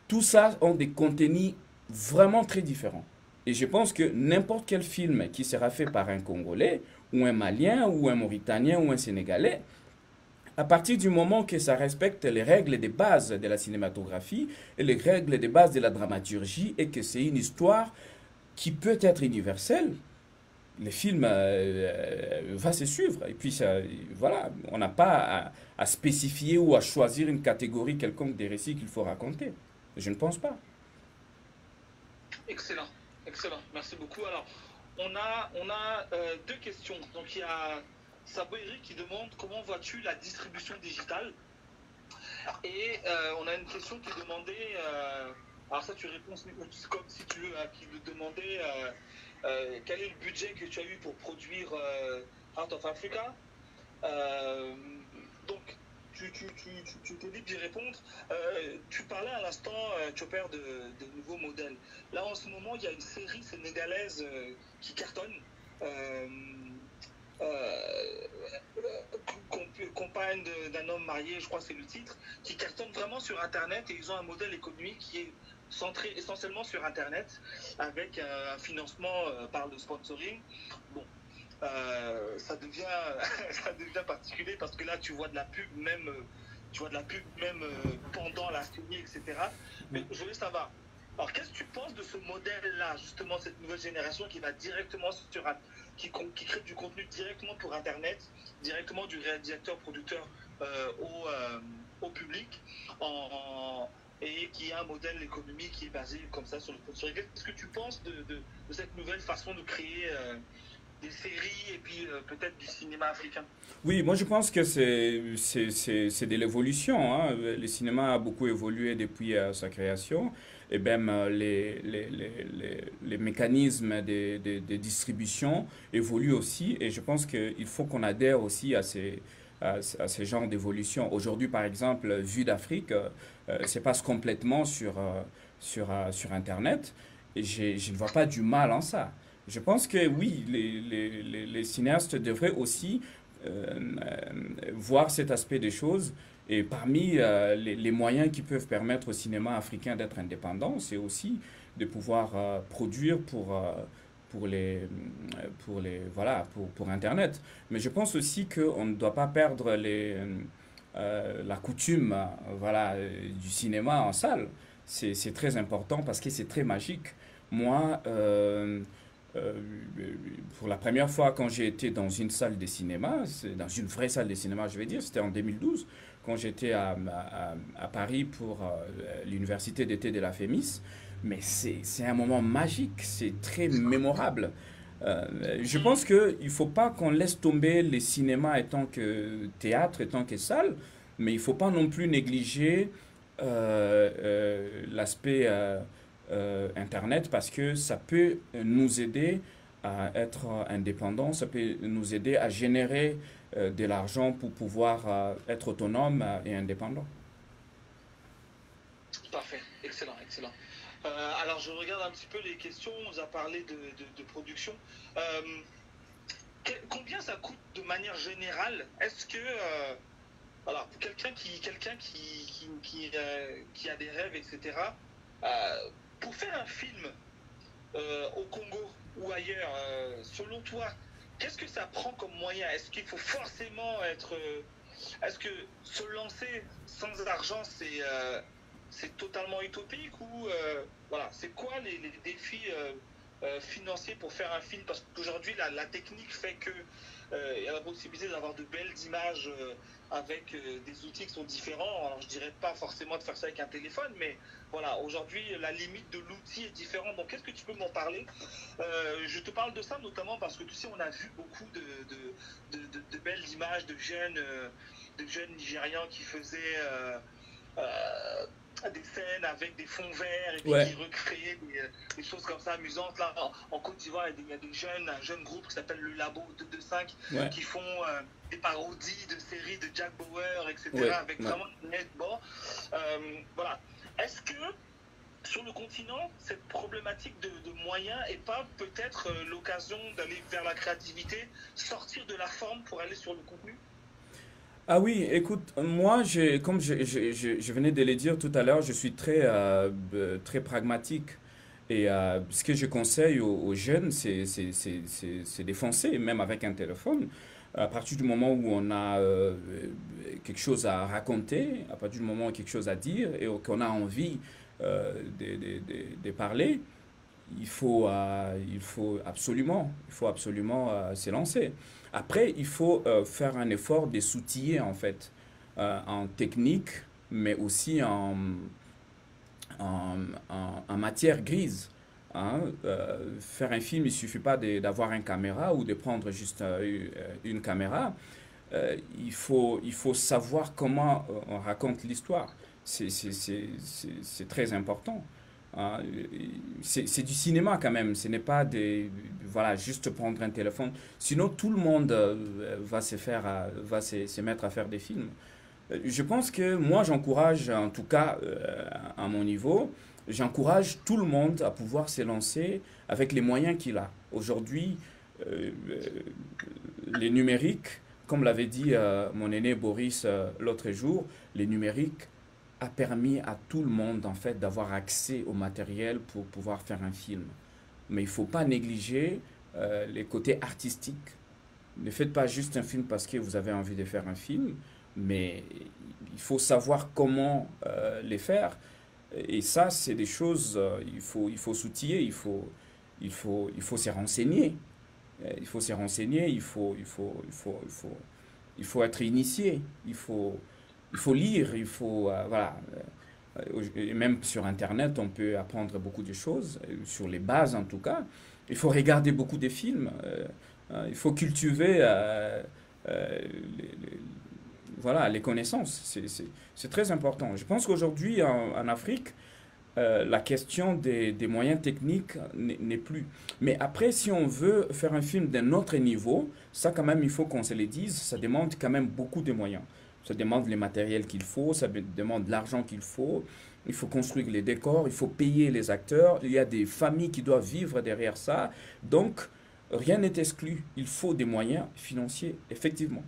Tout ça ont des contenus vraiment très différents. Et je pense que n'importe quel film qui sera fait par un Congolais, ou un Malien, ou un Mauritanien, ou un Sénégalais, à partir du moment que ça respecte les règles de base de la cinématographie et les règles de base de la dramaturgie et que c'est une histoire qui peut être universelle, le film va se suivre. Et puis, voilà, on n'a pas à spécifier ou à choisir une catégorie quelconque des récits qu'il faut raconter. Je ne pense pas. Excellent, excellent. Merci beaucoup. Alors, on a deux questions. Donc, il y a Sabo Eric qui demande comment vois-tu la distribution digitale? Et on a une question qui demandait, alors ça tu réponds comme si tu veux, hein, qui nous demandait quel est le budget que tu as eu pour produire Heart of Africa. Euh, donc, tu t'es libre d'y répondre. Tu parlais à l'instant, Chopper, de nouveaux modèles. Là, en ce moment, il y a une série sénégalaise qui cartonne. Euh, euh, Compagne d'un homme marié, je crois que c'est le titre, qui cartonne vraiment sur Internet et ils ont un modèle économique qui est centré essentiellement sur Internet avec un financement par le sponsoring. Bon, ça devient ça devient particulier parce que là tu vois de la pub même pendant la série, etc. Mais je voulais savoir, alors qu'est-ce que tu penses de ce modèle-là, justement, cette nouvelle génération qui va directement qui crée du contenu directement pour Internet, directement du réalisateur producteur au public et qui a un modèle économique qui est basé comme ça sur le sponsoring. Qu'est-ce que tu penses de cette nouvelle façon de créer des séries et puis peut-être du cinéma africain? Oui, moi je pense que c'est de l'évolution, hein. Le cinéma a beaucoup évolué depuis sa création et même les mécanismes de distribution évoluent aussi et je pense qu'il faut qu'on adhère aussi à à ce genre d'évolution. Aujourd'hui, par exemple, Vue d'Afrique se passe complètement sur Internet et je ne vois pas du mal en ça. Je pense que oui, les cinéastes devraient aussi voir cet aspect des choses. Et parmi les moyens qui peuvent permettre au cinéma africain d'être indépendant, c'est aussi de pouvoir produire voilà, pour Internet. Mais je pense aussi qu'on ne doit pas perdre la coutume voilà, du cinéma en salle. C'est très important parce que c'est très magique. Moi, euh, pour la première fois quand j'ai été dans une salle de cinéma, dans une vraie salle de cinéma, je vais dire, c'était en 2012, quand j'étais à Paris pour l'université d'été de la FEMIS. Mais c'est un moment magique, c'est très mémorable. Je pense qu'il ne faut pas qu'on laisse tomber les cinémas étant que théâtre, étant que salle, mais il ne faut pas non plus négliger l'aspect Internet parce que ça peut nous aider à être indépendants, ça peut nous aider à générer de l'argent pour pouvoir être autonome et indépendant. Parfait, excellent, excellent. Alors je regarde un petit peu les questions, on nous a parlé de production. Euh, Combien ça coûte de manière générale? Est-ce que, voilà, pour qui a des rêves, etc., euh, pour faire un film au Congo ou ailleurs, selon toi, qu'est-ce que ça prend comme moyen? Est-ce qu'il faut forcément être... est-ce que se lancer sans argent, c'est totalement utopique ou voilà, c'est quoi les défis financiers pour faire un film? Parce qu'aujourd'hui, la technique fait que il y a la possibilité d'avoir de belles images avec des outils qui sont différents. Alors, je dirais pas forcément de faire ça avec un téléphone, mais voilà, aujourd'hui, la limite de l'outil est différente. Donc, qu'est-ce que tu peux m'en parler? Je te parle de ça notamment parce que tu sais, on a vu beaucoup de belles images de jeunes Nigérians qui faisaient euh, des scènes avec des fonds verts et puis Ouais, qui recréaient des choses comme ça amusantes. Là, en Côte d'Ivoire, il y a des jeunes, un jeune groupe qui s'appelle le Labo 225 ouais, qui font des parodies de séries de Jack Bauer, etc. ouais, avec ouais. vraiment une net bon. Voilà. Est-ce que sur le continent, cette problématique de moyens est pas peut-être l'occasion d'aller vers la créativité, sortir de la forme pour aller sur le contenu? Ah oui, écoute, moi, comme je venais de le dire tout à l'heure, je suis très pragmatique. Et ce que je conseille aux jeunes, c'est de foncer, même avec un téléphone. À partir du moment où on a quelque chose à raconter, à partir du moment où on a quelque chose à dire et qu'on a envie de parler, il faut absolument se lancer. Après, il faut faire un effort de s'outiller en fait, en technique, mais aussi en matière grise. Hein. Faire un film, il ne suffit pas d'avoir une caméra ou de prendre juste une caméra. Il faut savoir comment on raconte l'histoire. C'est très important. Hein. C'est du cinéma quand même. Ce n'est pas voilà, juste prendre un téléphone. Sinon, tout le monde va se mettre à faire des films. Je pense que moi, j'encourage, en tout cas à mon niveau, j'encourage tout le monde à pouvoir se lancer avec les moyens qu'il a. Aujourd'hui, euh, euh, les numériques, comme l'avait dit mon aîné Boris l'autre jour, les numériques a permis à tout le monde en fait d'avoir accès au matériel pour pouvoir faire un film. Mais il ne faut pas négliger les côtés artistiques. Ne faites pas juste un film parce que vous avez envie de faire un film, mais il faut savoir comment les faire. Et ça, c'est des choses, il faut s'outiller, il faut se renseigner. Il faut se renseigner, il faut être initié, il faut lire, voilà. Et même sur Internet, on peut apprendre beaucoup de choses, sur les bases en tout cas. Il faut regarder beaucoup de films, il faut cultiver voilà, les connaissances. C'est très important. Je pense qu'aujourd'hui, en Afrique, la question des moyens techniques n'est plus. Mais après, si on veut faire un film d'un autre niveau, ça quand même, il faut qu'on se le dise, ça demande quand même beaucoup de moyens. Ça demande les matériels qu'il faut, ça demande l'argent qu'il faut. Il faut construire les décors, il faut payer les acteurs. Il y a des familles qui doivent vivre derrière ça. Donc, rien n'est exclu. Il faut des moyens financiers, effectivement.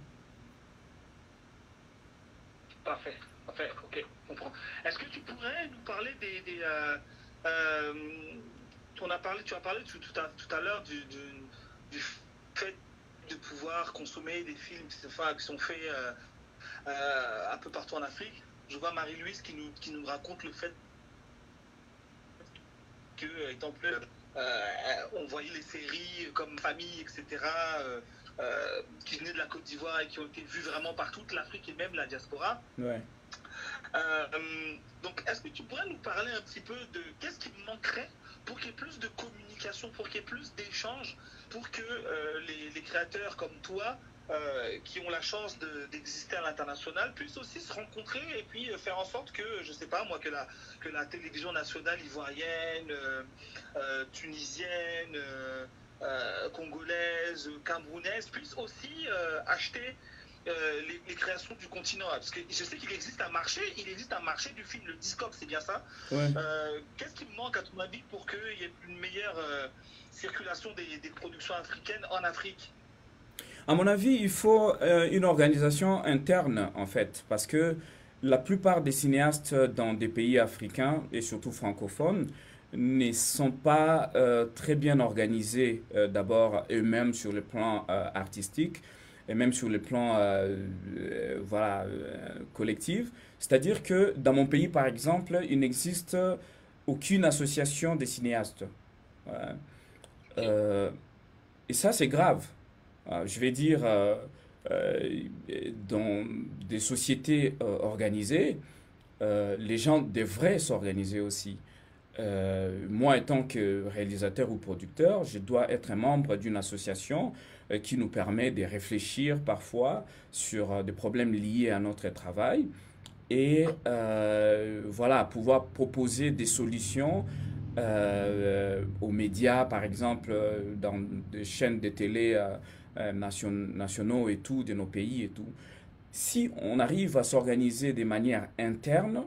Parfait, parfait, ok, je comprends. Est-ce que tu pourrais nous parler euh, tu as parlé tout à l'heure du fait de pouvoir consommer des films qui sont faits un peu partout en Afrique. Je vois Marie-Louise qui nous raconte le fait que, étant plus, on voyait les séries comme Famille, etc., qui venaient de la Côte d'Ivoire et qui ont été vues vraiment par toute l'Afrique et même la diaspora. Ouais. Euh, donc, est-ce que tu pourrais nous parler un petit peu de qu'est-ce qui manquerait pour qu'il y ait plus de communication, pour qu'il y ait plus d'échanges, pour que les créateurs comme toi, qui ont la chance d'exister à l'international, puissent aussi se rencontrer et puis faire en sorte que, je sais pas moi, que la télévision nationale ivoirienne, tunisienne, congolaise, camerounaise puisse aussi acheter les créations du continent. Parce que je sais qu'il existe un marché du film, le Discog, c'est bien ça. Ouais. Qu'est-ce qui manque à ton avis pour qu'il y ait une meilleure circulation des productions africaines en Afrique? À mon avis, il faut une organisation interne, en fait, parce que la plupart des cinéastes dans des pays africains, et surtout francophones, ne sont pas très bien organisés d'abord eux-mêmes sur le plan artistique et même sur le plan voilà, collectif. C'est-à-dire que dans mon pays, par exemple, il n'existe aucune association des cinéastes. Voilà. Euh, et ça, c'est grave. Je vais dire, euh, dans des sociétés organisées, les gens devraient s'organiser aussi. Moi, étant que réalisateur ou producteur, je dois être un membre d'une association qui nous permet de réfléchir parfois sur des problèmes liés à notre travail et voilà, pouvoir proposer des solutions aux médias, par exemple, dans des chaînes de télé nationaux et tout, de nos pays et tout. Si on arrive à s'organiser de manière interne,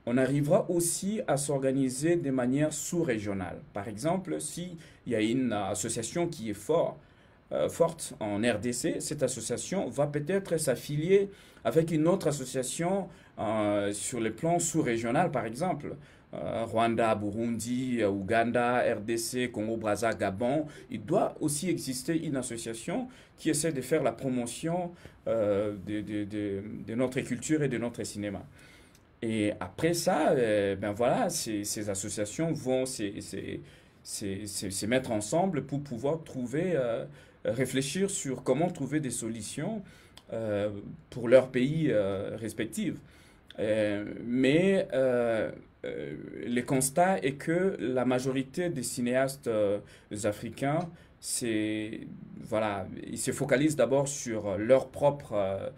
on arrivera aussi à s'organiser de manière sous-régionale. Par exemple, s'il y a une association qui est forte en RDC, cette association va peut-être s'affilier avec une autre association sur le plan sous-régional, par exemple. Rwanda, Burundi, Ouganda, RDC, Congo-Brazza, Gabon. Il doit aussi exister une association qui essaie de faire la promotion de notre culture et de notre cinéma. Et après ça, ben voilà, ces associations vont se mettre ensemble pour pouvoir trouver, réfléchir sur comment trouver des solutions pour leurs pays respectifs. Mais le constat est que la majorité des cinéastes africains, c'est, voilà, ils se focalisent d'abord sur leurs propres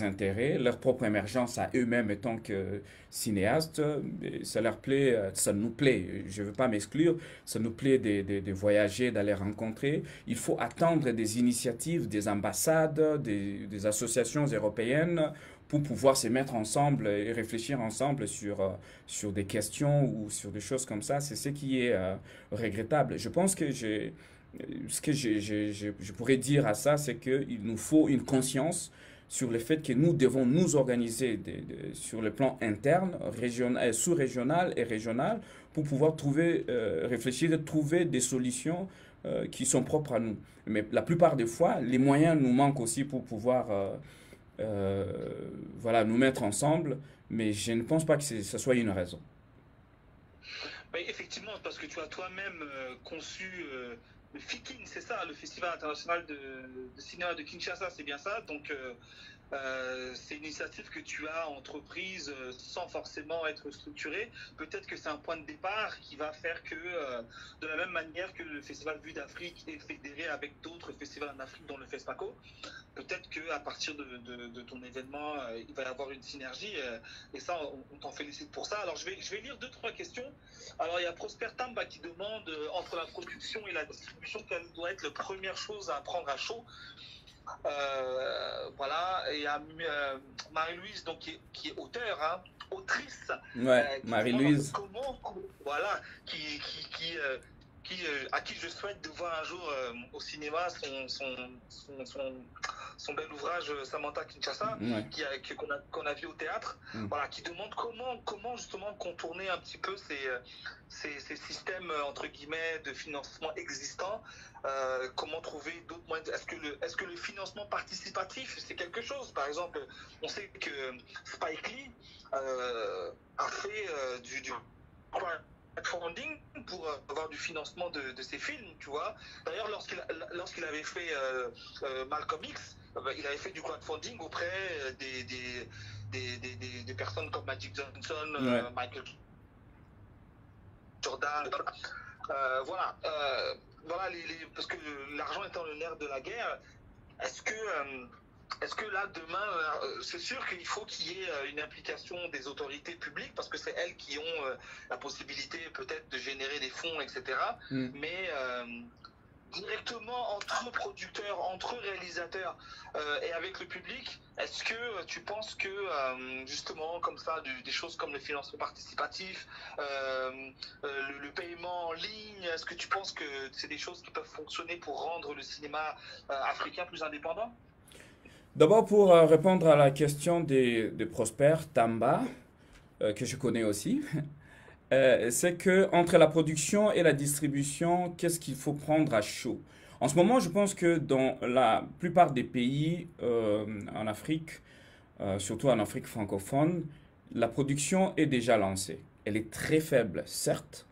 intérêts, leur propre émergence à eux-mêmes en tant que cinéastes. Et ça leur plaît, ça nous plaît, je ne veux pas m'exclure, ça nous plaît de voyager, d'aller rencontrer. Il faut attendre des initiatives des ambassades, des associations européennes pour pouvoir se mettre ensemble et réfléchir ensemble sur des questions ou sur des choses comme ça. C'est ce qui est regrettable. Je pense que ce que je pourrais dire à ça, c'est qu'il nous faut une conscience sur le fait que nous devons nous organiser sur le plan interne, sous-régional et régional, pour pouvoir trouver, réfléchir et trouver des solutions qui sont propres à nous. Mais la plupart des fois, les moyens nous manquent aussi pour pouvoir voilà, nous mettre ensemble, mais je ne pense pas que ce soit une raison. Oui, effectivement, parce que tu as toi-même conçu le FIKIN, c'est ça, le Festival international de cinéma de Kinshasa, c'est bien ça. Donc, c'est une initiative que tu as entreprise sans forcément être structurée. Peut-être que c'est un point de départ qui va faire que, de la même manière que le Festival Vue d'Afrique est fédéré avec d'autres festivals en Afrique, dont le FESPACO, peut-être qu'à partir de ton événement, il va y avoir une synergie. Et ça, on t'en félicite pour ça. Alors, je vais lire deux, trois questions. Alors, il y a Prosper Tamba qui demande, entre la production et la distribution, quelle doit être la première chose à prendre à chaud. Voilà, et il y a Marie-Louise donc, qui est auteure, hein, autrice, Ouais, qui demande Marie-Louise. comment, voilà, à qui je souhaite de voir un jour au cinéma son bel ouvrage Samantha Kinshasa, Ouais. qu'on a vu au théâtre, Mm. voilà, qui demande comment justement contourner un petit peu ces systèmes entre guillemets de financement existants, comment trouver d'autres moyens. Est-ce que le financement participatif c'est quelque chose? Par exemple, on sait que Spike Lee a fait du crowdfunding pour avoir du financement de ses films, tu vois. D'ailleurs, lorsqu'il avait fait Malcolm X, il avait fait du crowdfunding auprès des personnes comme Magic Johnson, Ouais. Michael Jordan, voilà. Voilà parce que l'argent étant le nerf de la guerre, est-ce que est-ce que là, demain, c'est sûr qu'il faut qu'il y ait une implication des autorités publiques, parce que c'est elles qui ont la possibilité peut-être de générer des fonds, etc. Mm. Mais directement entre producteurs, entre réalisateurs et avec le public, est-ce que tu penses que justement comme ça, des choses comme le financement participatif, le paiement en ligne, est-ce que tu penses que c'est des choses qui peuvent fonctionner pour rendre le cinéma africain plus indépendant? D'abord, pour répondre à la question de Prosper Tamba, que je connais aussi, c'est que entre la production et la distribution, qu'est-ce qu'il faut prendre à chaud? En ce moment, je pense que dans la plupart des pays en Afrique, surtout en Afrique francophone, la production est déjà lancée. Elle est très faible, certes.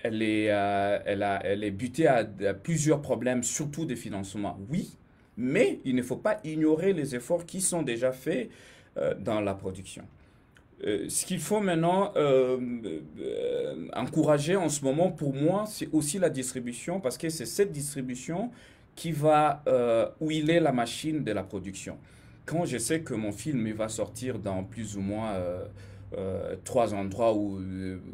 Elle est butée à plusieurs problèmes, surtout des financements. Oui, mais il ne faut pas ignorer les efforts qui sont déjà faits dans la production. Ce qu'il faut maintenant encourager en ce moment, pour moi, c'est aussi la distribution, parce que c'est cette distribution qui va huiler la machine de la production. Quand je sais que mon film il va sortir dans plus ou moins trois endroits ou,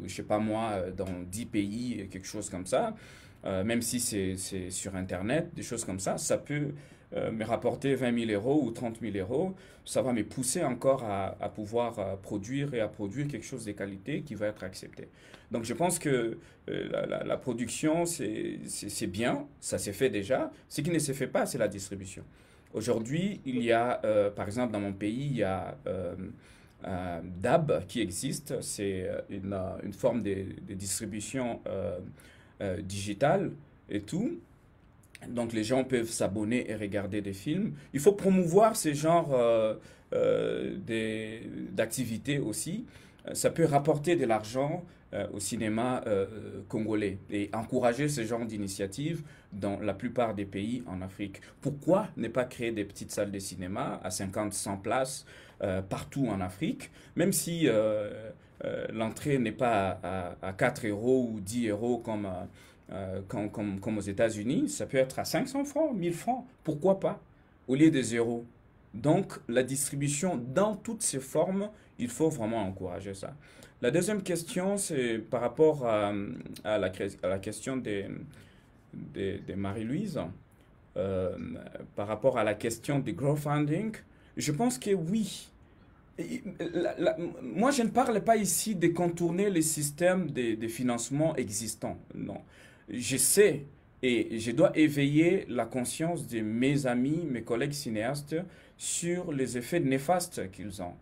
je sais pas moi, dans 10 pays, quelque chose comme ça, même si c'est sur Internet, des choses comme ça peut me rapporter 20 000 euros ou 30 000 euros. Ça va me pousser encore à pouvoir produire et à produire quelque chose de qualité qui va être accepté. Donc je pense que la production, c'est bien, ça s'est fait déjà. Ce qui ne se fait pas, c'est la distribution. Aujourd'hui, il y a, par exemple, dans mon pays, il y a DAB qui existe. C'est une forme de distribution digitale et tout. Donc les gens peuvent s'abonner et regarder des films. Il faut promouvoir ce genre d'activités aussi. Ça peut rapporter de l'argent au cinéma congolais et encourager ce genre d'initiatives dans la plupart des pays en Afrique. Pourquoi ne pas créer des petites salles de cinéma à 50, 100 places partout en Afrique, même si l'entrée n'est pas à 4 euros ou 10 euros comme aux États-Unis, ça peut être à 500 francs, 1000 francs, pourquoi pas, au lieu de zéro. Donc, la distribution dans toutes ses formes, il faut vraiment encourager ça. La deuxième question, c'est par rapport à la question de Marie-Louise, euh, par rapport à la question du crowdfunding. Je pense que oui. Moi, je ne parle pas ici de contourner les systèmes de financement existants. Non. Je sais et je dois éveiller la conscience de mes amis, mes collègues cinéastes sur les effets néfastes qu'ils ont.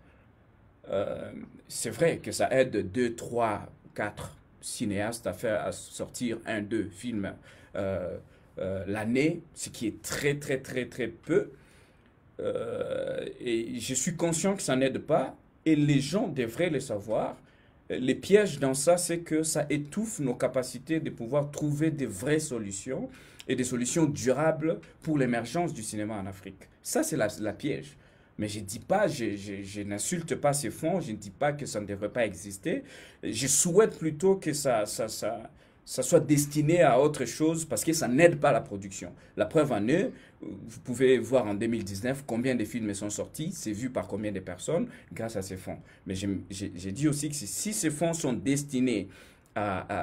Euh, c'est vrai que ça aide 2, 3, 4 cinéastes à sortir un, deux films euh, l'année, ce qui est très, très, très, très peu. Et je suis conscient que ça n'aide pas et les gens devraient le savoir. Les pièges dans ça, c'est que ça étouffe nos capacités de pouvoir trouver des vraies solutions et des solutions durables pour l'émergence du cinéma en Afrique. Ça, c'est la piège. Mais je dis pas, je n'insulte pas ces fonds, je ne dis pas que ça ne devrait pas exister. Je souhaite plutôt que ça soit destiné à autre chose parce que ça n'aide pas la production. La preuve en est, vous pouvez voir en 2019 combien de films sont sortis, c'est vu par combien de personnes grâce à ces fonds. Mais j'ai dit aussi que si ces fonds sont destinés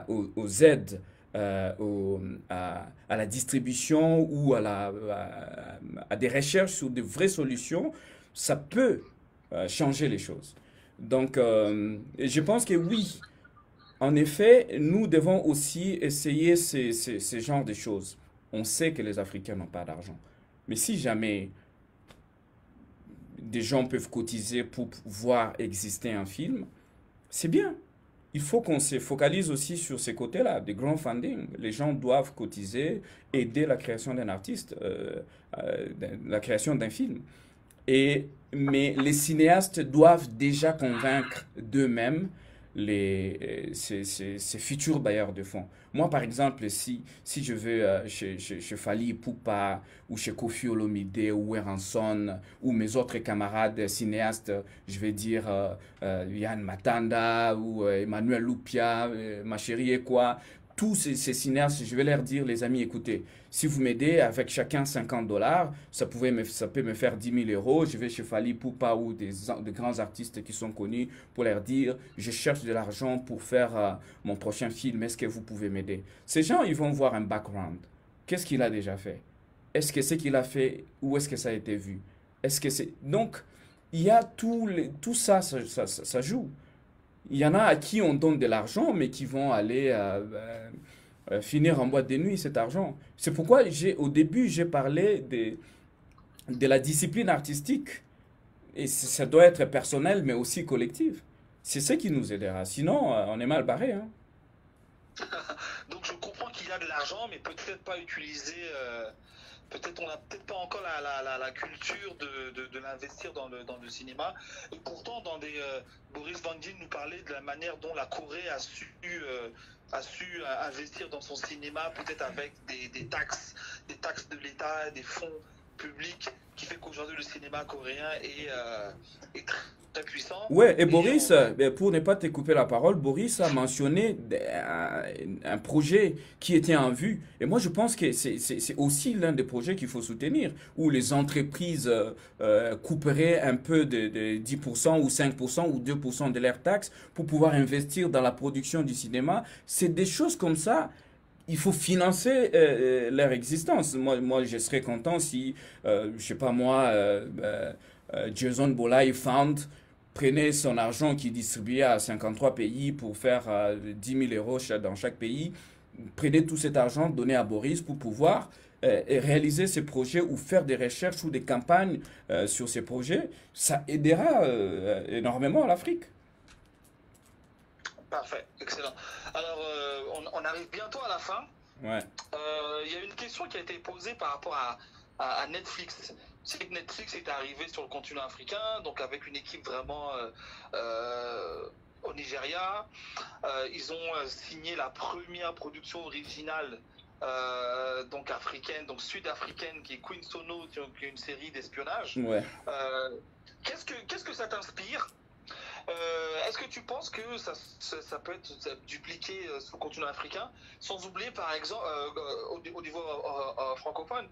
aux aides, à la distribution ou à des recherches sur de vraies solutions, ça peut changer les choses. Donc, je pense que oui, en effet, nous devons aussi essayer ces genres de choses. On sait que les Africains n'ont pas d'argent. Mais si jamais des gens peuvent cotiser pour voir exister un film, c'est bien. Il faut qu'on se focalise aussi sur ces côtés-là, des crowdfunding. Les gens doivent cotiser, aider la création d'un artiste, la création d'un film. Mais les cinéastes doivent déjà convaincre d'eux-mêmes ces futurs bailleurs de fonds. Moi, par exemple, si je vais chez Fally Ipupa ou chez Koffi Olomide ou Eranson ou mes autres camarades cinéastes, je vais dire Yann Matanda ou Emmanuel Lupia, ma chérie et quoi, tous ces cinéastes, je vais leur dire, les amis, écoutez, si vous m'aidez avec chacun $50, ça peut me faire 10 000 euros. Je vais chez Fally Ipupa ou de grands artistes qui sont connus pour leur dire, je cherche de l'argent pour faire mon prochain film, est-ce que vous pouvez m'aider? Ces gens, ils vont voir un background. Qu'est-ce qu'il a déjà fait? Est-ce que ce qu'il a fait, où est-ce que ça a été vu? Est-ce que c'est... Donc, il y a tout ça, ça joue. Il y en a à qui on donne de l'argent, mais qui vont aller finir en boîte de nuit cet argent. C'est pourquoi au début, j'ai parlé de la discipline artistique. Et ça doit être personnel, mais aussi collectif. C'est ce qui nous aidera. Sinon, on est mal barré, hein. Donc je comprends qu'il y a de l'argent, mais peut-être pas utilisé. Peut-être on n'a peut-être pas encore la culture de l'investir dans le cinéma. Et pourtant, Boris Van Dien nous parlait de la manière dont la Corée a su investir dans son cinéma, peut-être avec des taxes de l'État, des fonds publics, qui fait qu'aujourd'hui le cinéma coréen est très, très puissant. Ouais, et Boris, pour ne pas te couper la parole, Boris a mentionné un projet qui était en vue. Et moi, je pense que c'est aussi l'un des projets qu'il faut soutenir, où les entreprises couperaient un peu de 10% ou 5% ou 2% de leurs taxes pour pouvoir investir dans la production du cinéma. C'est des choses comme ça. Il faut financer leur existence. Moi, je serais content si, je sais pas moi, Jason Bolai Fund prenait son argent qu'il distribuait à 53 pays pour faire 10 000 euros dans chaque pays, prenait tout cet argent donné à Boris pour pouvoir réaliser ces projets ou faire des recherches ou des campagnes sur ces projets. Ça aidera énormément l'Afrique. Parfait, excellent. Alors, on arrive bientôt à la fin. Ouais. Il y a une question qui a été posée par rapport à Netflix. C'est que Netflix est arrivé sur le continent africain, donc avec une équipe vraiment au Nigeria. Ils ont signé la première production originale donc africaine, donc sud-africaine, qui est Queen Sono, qui est une série d'espionnage. Ouais. Qu'est-ce que ça t'inspire? Est-ce que tu penses que ça peut être dupliqué sur le continent africain, sans oublier par exemple au niveau francophone,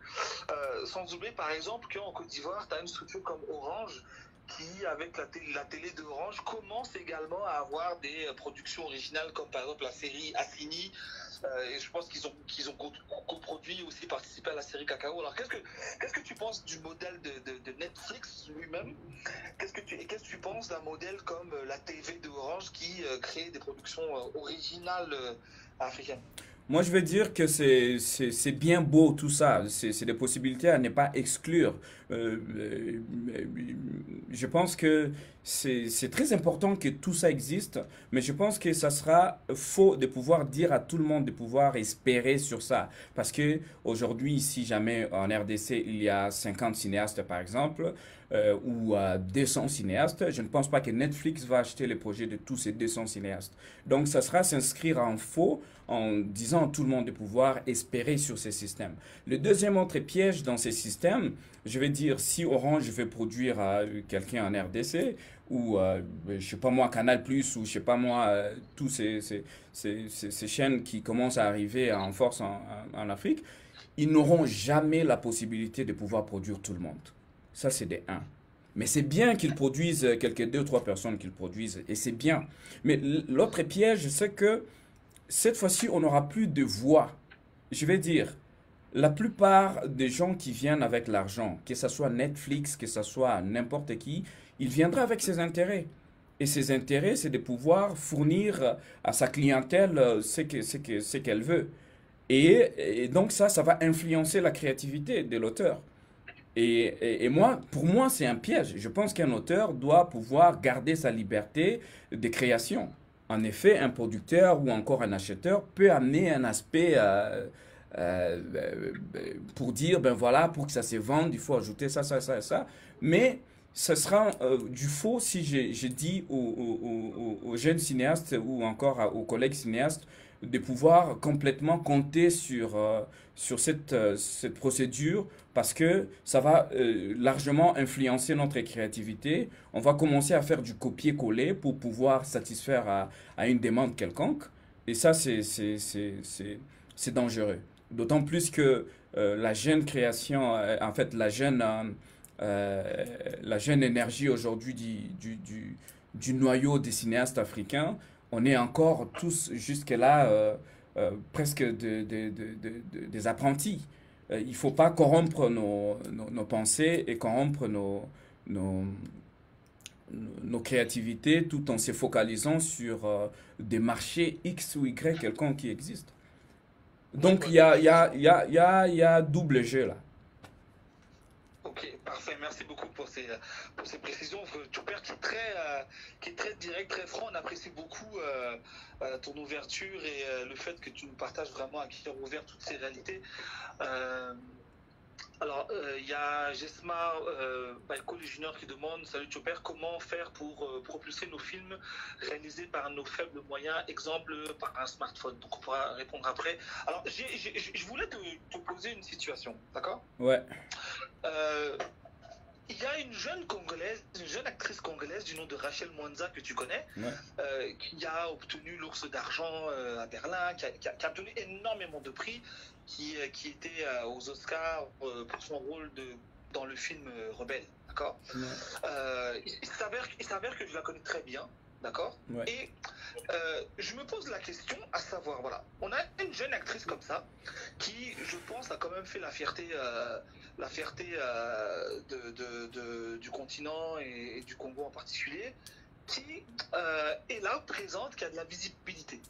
sans oublier par exemple qu'en Côte d'Ivoire, tu as une structure comme Orange qui, avec la télé d'Orange, commence également à avoir des productions originales comme par exemple la série Assini. Et je pense qu'ils ont coproduit aussi, participé à la série Cacao. Alors qu'est-ce que tu penses du modèle de Netflix lui-même? Qu'est-ce que tu penses d'un modèle comme la TV d'Orange qui crée des productions originales africaines? Moi, je veux dire que c'est bien beau tout ça. C'est des possibilités à ne pas exclure. Je pense que c'est très important que tout ça existe, mais je pense que ça sera faux de pouvoir dire à tout le monde de pouvoir espérer sur ça. Parce que aujourd'hui, si jamais en RDC il y a 50 cinéastes par exemple, ou 200 cinéastes, je ne pense pas que Netflix va acheter les projets de tous ces 200 cinéastes. Donc, ça sera s'inscrire en faux en disant empêchant tout le monde de pouvoir espérer sur ces systèmes. Le deuxième autre piège dans ces systèmes, je vais dire, si Orange veut produire quelqu'un en RDC, ou je sais pas moi, Canal+, ou je sais pas moi, tous ces chaînes qui commencent à arriver en force en Afrique, ils n'auront jamais la possibilité de pouvoir produire tout le monde. Ça, c'est des 1. Mais c'est bien qu'ils produisent quelques 2 ou 3 personnes qu'ils produisent, et c'est bien. Mais l'autre piège, c'est que cette fois-ci, on n'aura plus de voix. Je vais dire, la plupart des gens qui viennent avec l'argent, que ce soit Netflix, que ce soit n'importe qui, il viendra avec ses intérêts. Et ses intérêts, c'est de pouvoir fournir à sa clientèle ce qu'elle veut. Et donc ça va influencer la créativité de l'auteur. Et moi, pour moi, c'est un piège. Je pense qu'un auteur doit pouvoir garder sa liberté de création. En effet, un producteur ou encore un acheteur peut amener un aspect pour dire, ben voilà, pour que ça se vende, il faut ajouter ça, ça, ça, ça. Mais ce sera du faux si je dis aux jeunes cinéastes ou encore aux collègues cinéastes de pouvoir complètement compter sur cette procédure parce que ça va largement influencer notre créativité. On va commencer à faire du copier-coller pour pouvoir satisfaire à une demande quelconque. Et ça, c'est dangereux. D'autant plus que la jeune création, en fait, la jeune énergie aujourd'hui du noyau des cinéastes africains, on est encore tous jusque-là presque des apprentis. Il ne faut pas corrompre nos pensées et corrompre nos créativités tout en se focalisant sur des marchés X ou Y quelconque qui existent. Donc il y a double jeu là. Ok, parfait. Merci beaucoup pour ces précisions. Tchouper qui est très direct, très franc. On apprécie beaucoup ton ouverture et le fait que tu nous partages vraiment à cœur ouvert toutes ces réalités. Euh, il y a Jesma Balco, le junior, qui demande: Salut Tchouper, comment faire pour propulser nos films réalisés par nos faibles moyens, exemple par un smartphone? Donc on pourra répondre après. Alors, je voulais te poser une situation, d'accord? Ouais, Euh, il y a une jeune Congolaise, une jeune actrice congolaise du nom de Rachel Mwanza que tu connais, ouais. qui a obtenu l'Ours d'argent à Berlin, qui a obtenu énormément de prix, qui était aux Oscars pour son rôle dans le film Rebelle, d'accord? Ouais, Il s'avère que je la connais très bien, d'accord? ouais. Et je me pose la question à savoir, voilà, on a une jeune actrice comme ça, qui, je pense, a quand même fait la fierté du continent et du Congo en particulier, qui est là, présente, qui a de la visibilité.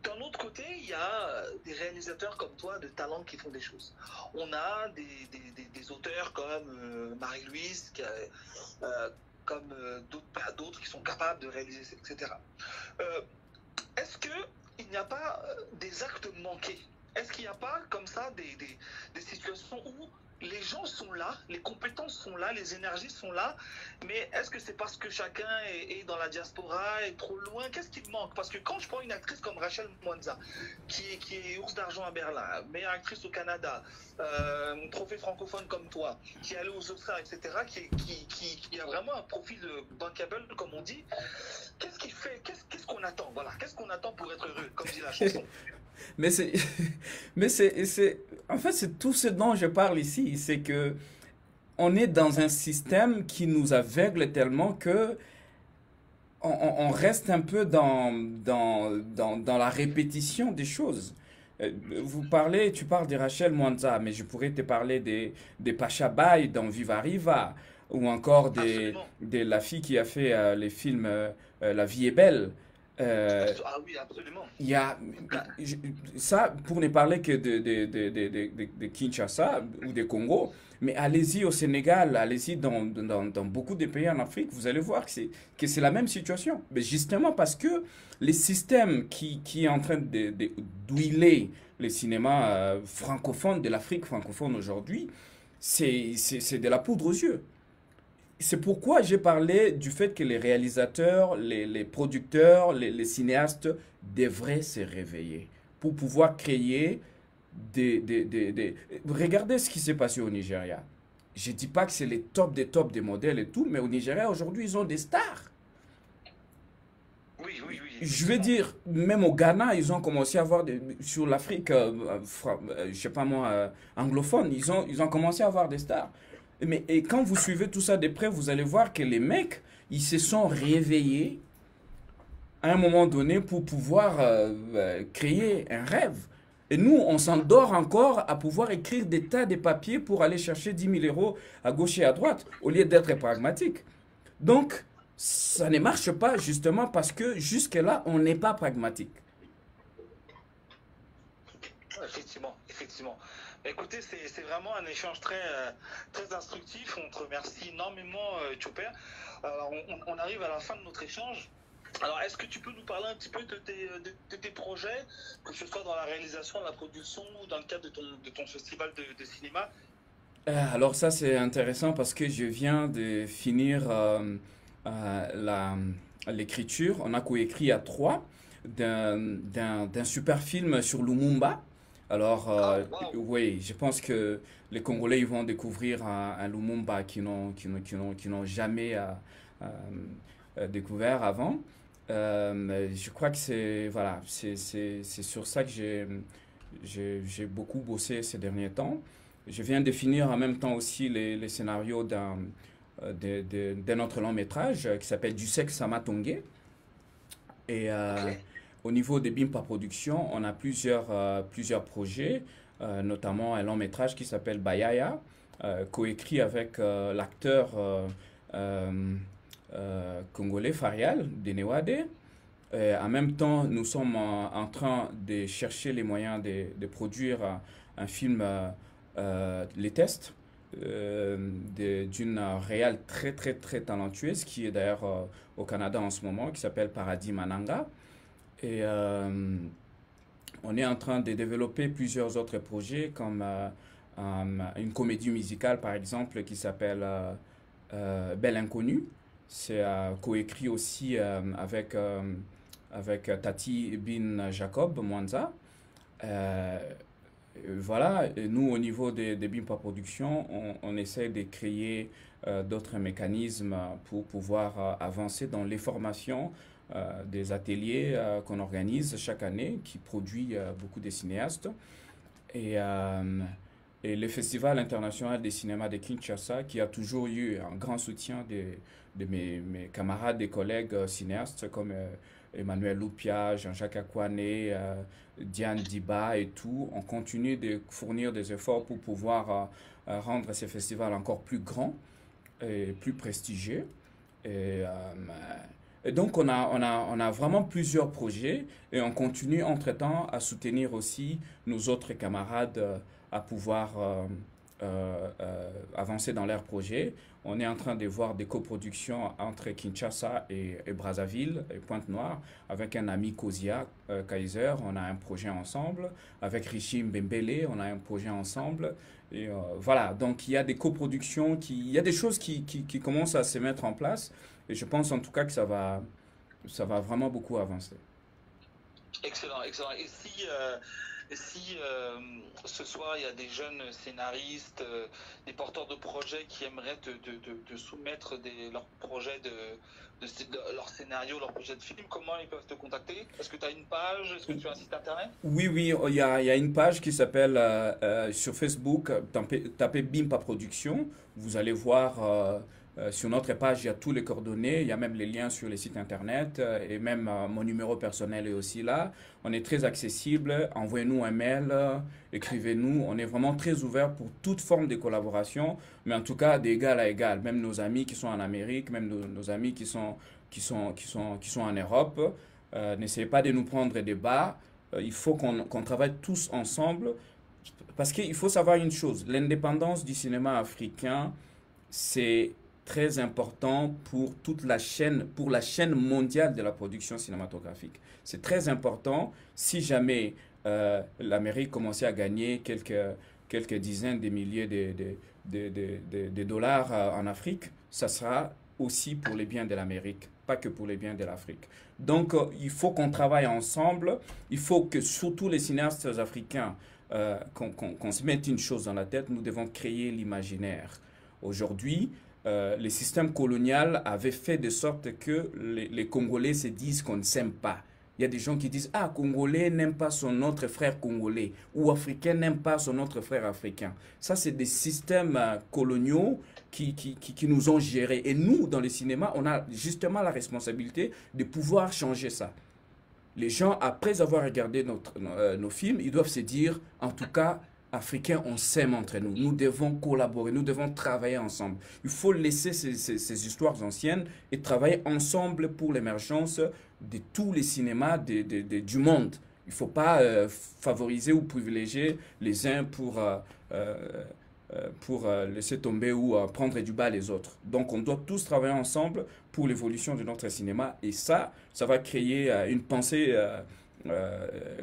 D'un autre côté, il y a des réalisateurs comme toi, de talent, qui font des choses. On a des auteurs comme Marie-Louise, comme d'autres qui sont capables de réaliser, etc. Euh, Est-ce qu'il n'y a pas des actes manqués? Est-ce qu'il n'y a pas comme ça des situations où les gens sont là, les compétences sont là, les énergies sont là, mais est-ce que c'est parce que chacun est dans la diaspora, est trop loin? Qu'est-ce qui manque? Parce que quand je prends une actrice comme Rachel Mwanza, qui est Ours d'argent à Berlin, meilleure actrice au Canada, trophée francophone comme toi, qui est allée aux Oscars, etc., qui a vraiment un profil bankable, comme on dit, qu'est-ce qui fait, qu'est-ce qu'on attend? Voilà, qu'est-ce qu'on attend pour être heureux, comme dit la chanson? Mais c'est, en fait, c'est tout ce dont je parle ici, c'est que on est dans un système qui nous aveugle tellement que on reste un peu dans la répétition des choses. Tu parles de Rachel Mwanza, mais je pourrais te parler des Pacha Bay dans Viva Riva, ou encore Absolument. de la fille qui a fait les films La vie est belle. Euh, Ah oui, absolument. il y a je- Ça, pour ne parler que de Kinshasa ou de Congo, mais allez-y au Sénégal, allez-y dans beaucoup de pays en Afrique, vous allez voir que c'est la même situation. Mais justement parce que les systèmes qui est en train d'huiler les cinémas francophones de l'Afrique francophone aujourd'hui, c'est de la poudre aux yeux. C'est pourquoi j'ai parlé du fait que les réalisateurs, les producteurs, les cinéastes devraient se réveiller. pour pouvoir créer Regardez ce qui s'est passé au Nigeria. Je ne dis pas que c'est les tops des tops des modèles et tout, mais au Nigeria, aujourd'hui, ils ont des stars. Oui, oui, oui, Je veux effectivement. dire, même au Ghana, ils ont commencé à avoir sur l'Afrique, je sais pas moi, anglophone, ils ont commencé à avoir des stars. Mais et quand vous suivez tout ça de près, vous allez voir que les mecs, ils se sont réveillés à un moment donné pour pouvoir créer un rêve. Et nous, on s'endort encore à pouvoir écrire des tas de papiers pour aller chercher 10 000 € à gauche et à droite, au lieu d'être pragmatique. Donc, ça ne marche pas justement parce que jusque-là, on n'est pas pragmatique. Effectivement, effectivement. Écoutez, c'est vraiment un échange très instructif. On te remercie énormément, Chopper. Alors, on arrive à la fin de notre échange. Alors, est-ce que tu peux nous parler un petit peu de tes projets, que ce soit dans la réalisation, la production ou dans le cadre de ton festival de cinéma? Alors ça, c'est intéressant parce que je viens de finir l'écriture. On a coécrit à trois d'un super film sur Lumumba. Alors, Ah, waouh! oui, je pense que les Congolais ils vont découvrir un Lumumba qu'ils n'ont jamais euh, découvert avant. Je crois que c'est voilà, c'est sur ça que j'ai beaucoup bossé ces derniers temps. Je viens de finir en même temps aussi les scénarios d'un autre long métrage qui s'appelle Du sexe Samatonge. Et Ok. au niveau de BIMPA Productions, on a plusieurs projets, notamment un long métrage qui s'appelle Bayaya, coécrit avec l'acteur congolais Farial Denewade. En même temps, nous sommes en train de chercher les moyens de produire un film, Les Tests, d'une réal très très très talentueuse qui est d'ailleurs au Canada en ce moment, qui s'appelle Paradis Mananga. Et on est en train de développer plusieurs autres projets comme une comédie musicale par exemple qui s'appelle Belle Inconnue. C'est coécrit aussi avec Tati Bin Jacob Mwanza. Euh, voilà, et nous au niveau des BIMPA Productions, on essaie de créer d'autres mécanismes pour pouvoir avancer dans les formations des ateliers qu'on organise chaque année, qui produit beaucoup de cinéastes. Et, euh, et le Festival international des cinémas de Kinshasa, qui a toujours eu un grand soutien de mes camarades et collègues cinéastes comme Emmanuel Loupia, Jean-Jacques Akwane, Diane Diba et tout. On continue de fournir des efforts pour pouvoir rendre ces festivals encore plus grands et plus prestigieux. Et, et donc, on a vraiment plusieurs projets et on continue entre-temps à soutenir aussi nos autres camarades à pouvoir avancer dans leurs projets. On est en train de voir des coproductions entre Kinshasa et Brazzaville et Pointe-Noire avec un ami Kozia Kaiser. On a un projet ensemble. Avec Richie Mbembele, on a un projet ensemble. Et voilà, donc il y a des coproductions, il y a des choses qui commencent à se mettre en place. Et je pense en tout cas que ça va vraiment beaucoup avancer. Excellent, excellent. Et si ce soir il y a des jeunes scénaristes, des porteurs de projets qui aimeraient te soumettre leurs projets leurs scénarios, leurs projets de film, comment ils peuvent te contacter? Est-ce que tu as une page? Est-ce que tu as un site internet? Oui, oui, il y a une page qui s'appelle sur Facebook, tapez Bimpa Production. Vous allez voir sur notre page, il y a tous les coordonnées, il y a même les liens sur les sites internet et même mon numéro personnel est aussi là. On est très accessible. Envoyez-nous un mail, écrivez-nous. On est vraiment très ouvert pour toute forme de collaboration, mais en tout cas d'égal à égal. Même nos amis qui sont en Amérique, même nos amis qui sont en Europe. N'essayez pas de nous prendre des bas. Il faut qu'on travaille tous ensemble parce qu'il faut savoir une chose, l'indépendance du cinéma africain, c'est très important pour toute la chaîne, pour la chaîne mondiale de la production cinématographique. C'est très important si jamais l'Amérique commençait à gagner quelques dizaines de milliers de dollars en Afrique, ça sera aussi pour les biens de l'Amérique, pas que pour les biens de l'Afrique. Donc, il faut qu'on travaille ensemble. Il faut que surtout les cinéastes africains, qu'on se mette une chose dans la tête, nous devons créer l'imaginaire. Aujourd'hui, le système colonial avait fait de sorte que les Congolais se disent qu'on ne s'aime pas. Il y a des gens qui disent, ah, Congolais n'aime pas son autre frère congolais, ou Africain n'aime pas son autre frère africain. Ça, c'est des systèmes coloniaux qui nous ont gérés. Et nous, dans le cinéma, on a justement la responsabilité de pouvoir changer ça. Les gens, après avoir regardé nos films, ils doivent se dire, en tout cas, Africains, on s'aime entre nous. Nous devons collaborer, nous devons travailler ensemble. Il faut laisser ces histoires anciennes et travailler ensemble pour l'émergence de tous les cinémas du monde. Il ne faut pas favoriser ou privilégier les uns pour laisser tomber ou prendre du bas les autres. Donc on doit tous travailler ensemble pour l'évolution de notre cinéma et ça va créer une pensée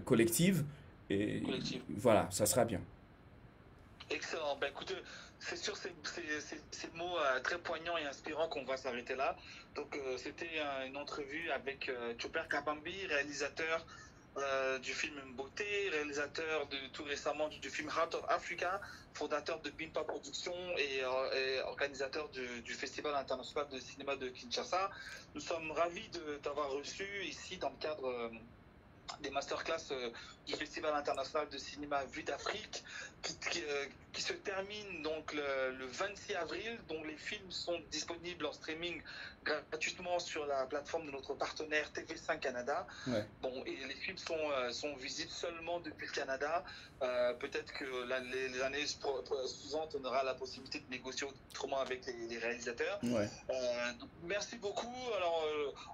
collective et Collective. voilà, ça sera bien. Excellent. Ben, écoute, c'est sur ces mots très poignants et inspirants qu'on va s'arrêter là. Donc, c'était une entrevue avec Chopper Kabambi, réalisateur du film Beauté, réalisateur tout récemment du film Heart of Africa, fondateur de Bimpa Productions et organisateur du Festival international de cinéma de Kinshasa. Nous sommes ravis de t'avoir reçu ici dans le cadre des masterclass du Festival international de cinéma Vue d'Afrique qui se termine donc le 26 avril, dont les films sont disponibles en streaming gratuitement sur la plateforme de notre partenaire TV5 Canada. Ouais. Bon, et les films sont visibles seulement depuis le Canada. Peut-être que les années suivantes, on aura la possibilité de négocier autrement avec les réalisateurs. Ouais. Donc, merci beaucoup. Alors,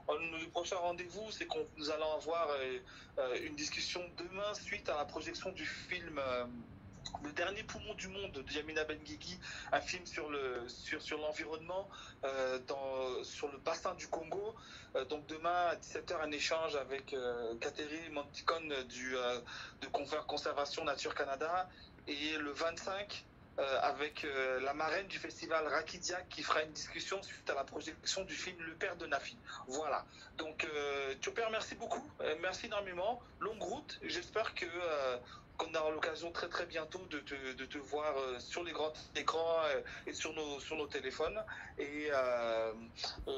le prochain rendez-vous, c'est que nous allons avoir une discussion demain suite à la projection du film Le dernier poumon du monde de Yamina Benguigui, un film sur l'environnement sur le bassin du Congo. Donc demain à 17h, un échange avec Catherine Monticone de Conservation Nature Canada. Et le 25, avec la marraine du festival Rakidia qui fera une discussion suite à la projection du film Le Père de Nafi. Voilà. Donc, Chopper, merci beaucoup. Merci énormément. Longue route. J'espère qu'on aura l'occasion très très bientôt de te voir sur les grands écrans et sur nos téléphones. Et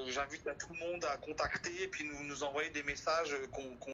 j'invite à tout le monde à contacter et puis nous envoyer des messages qu'on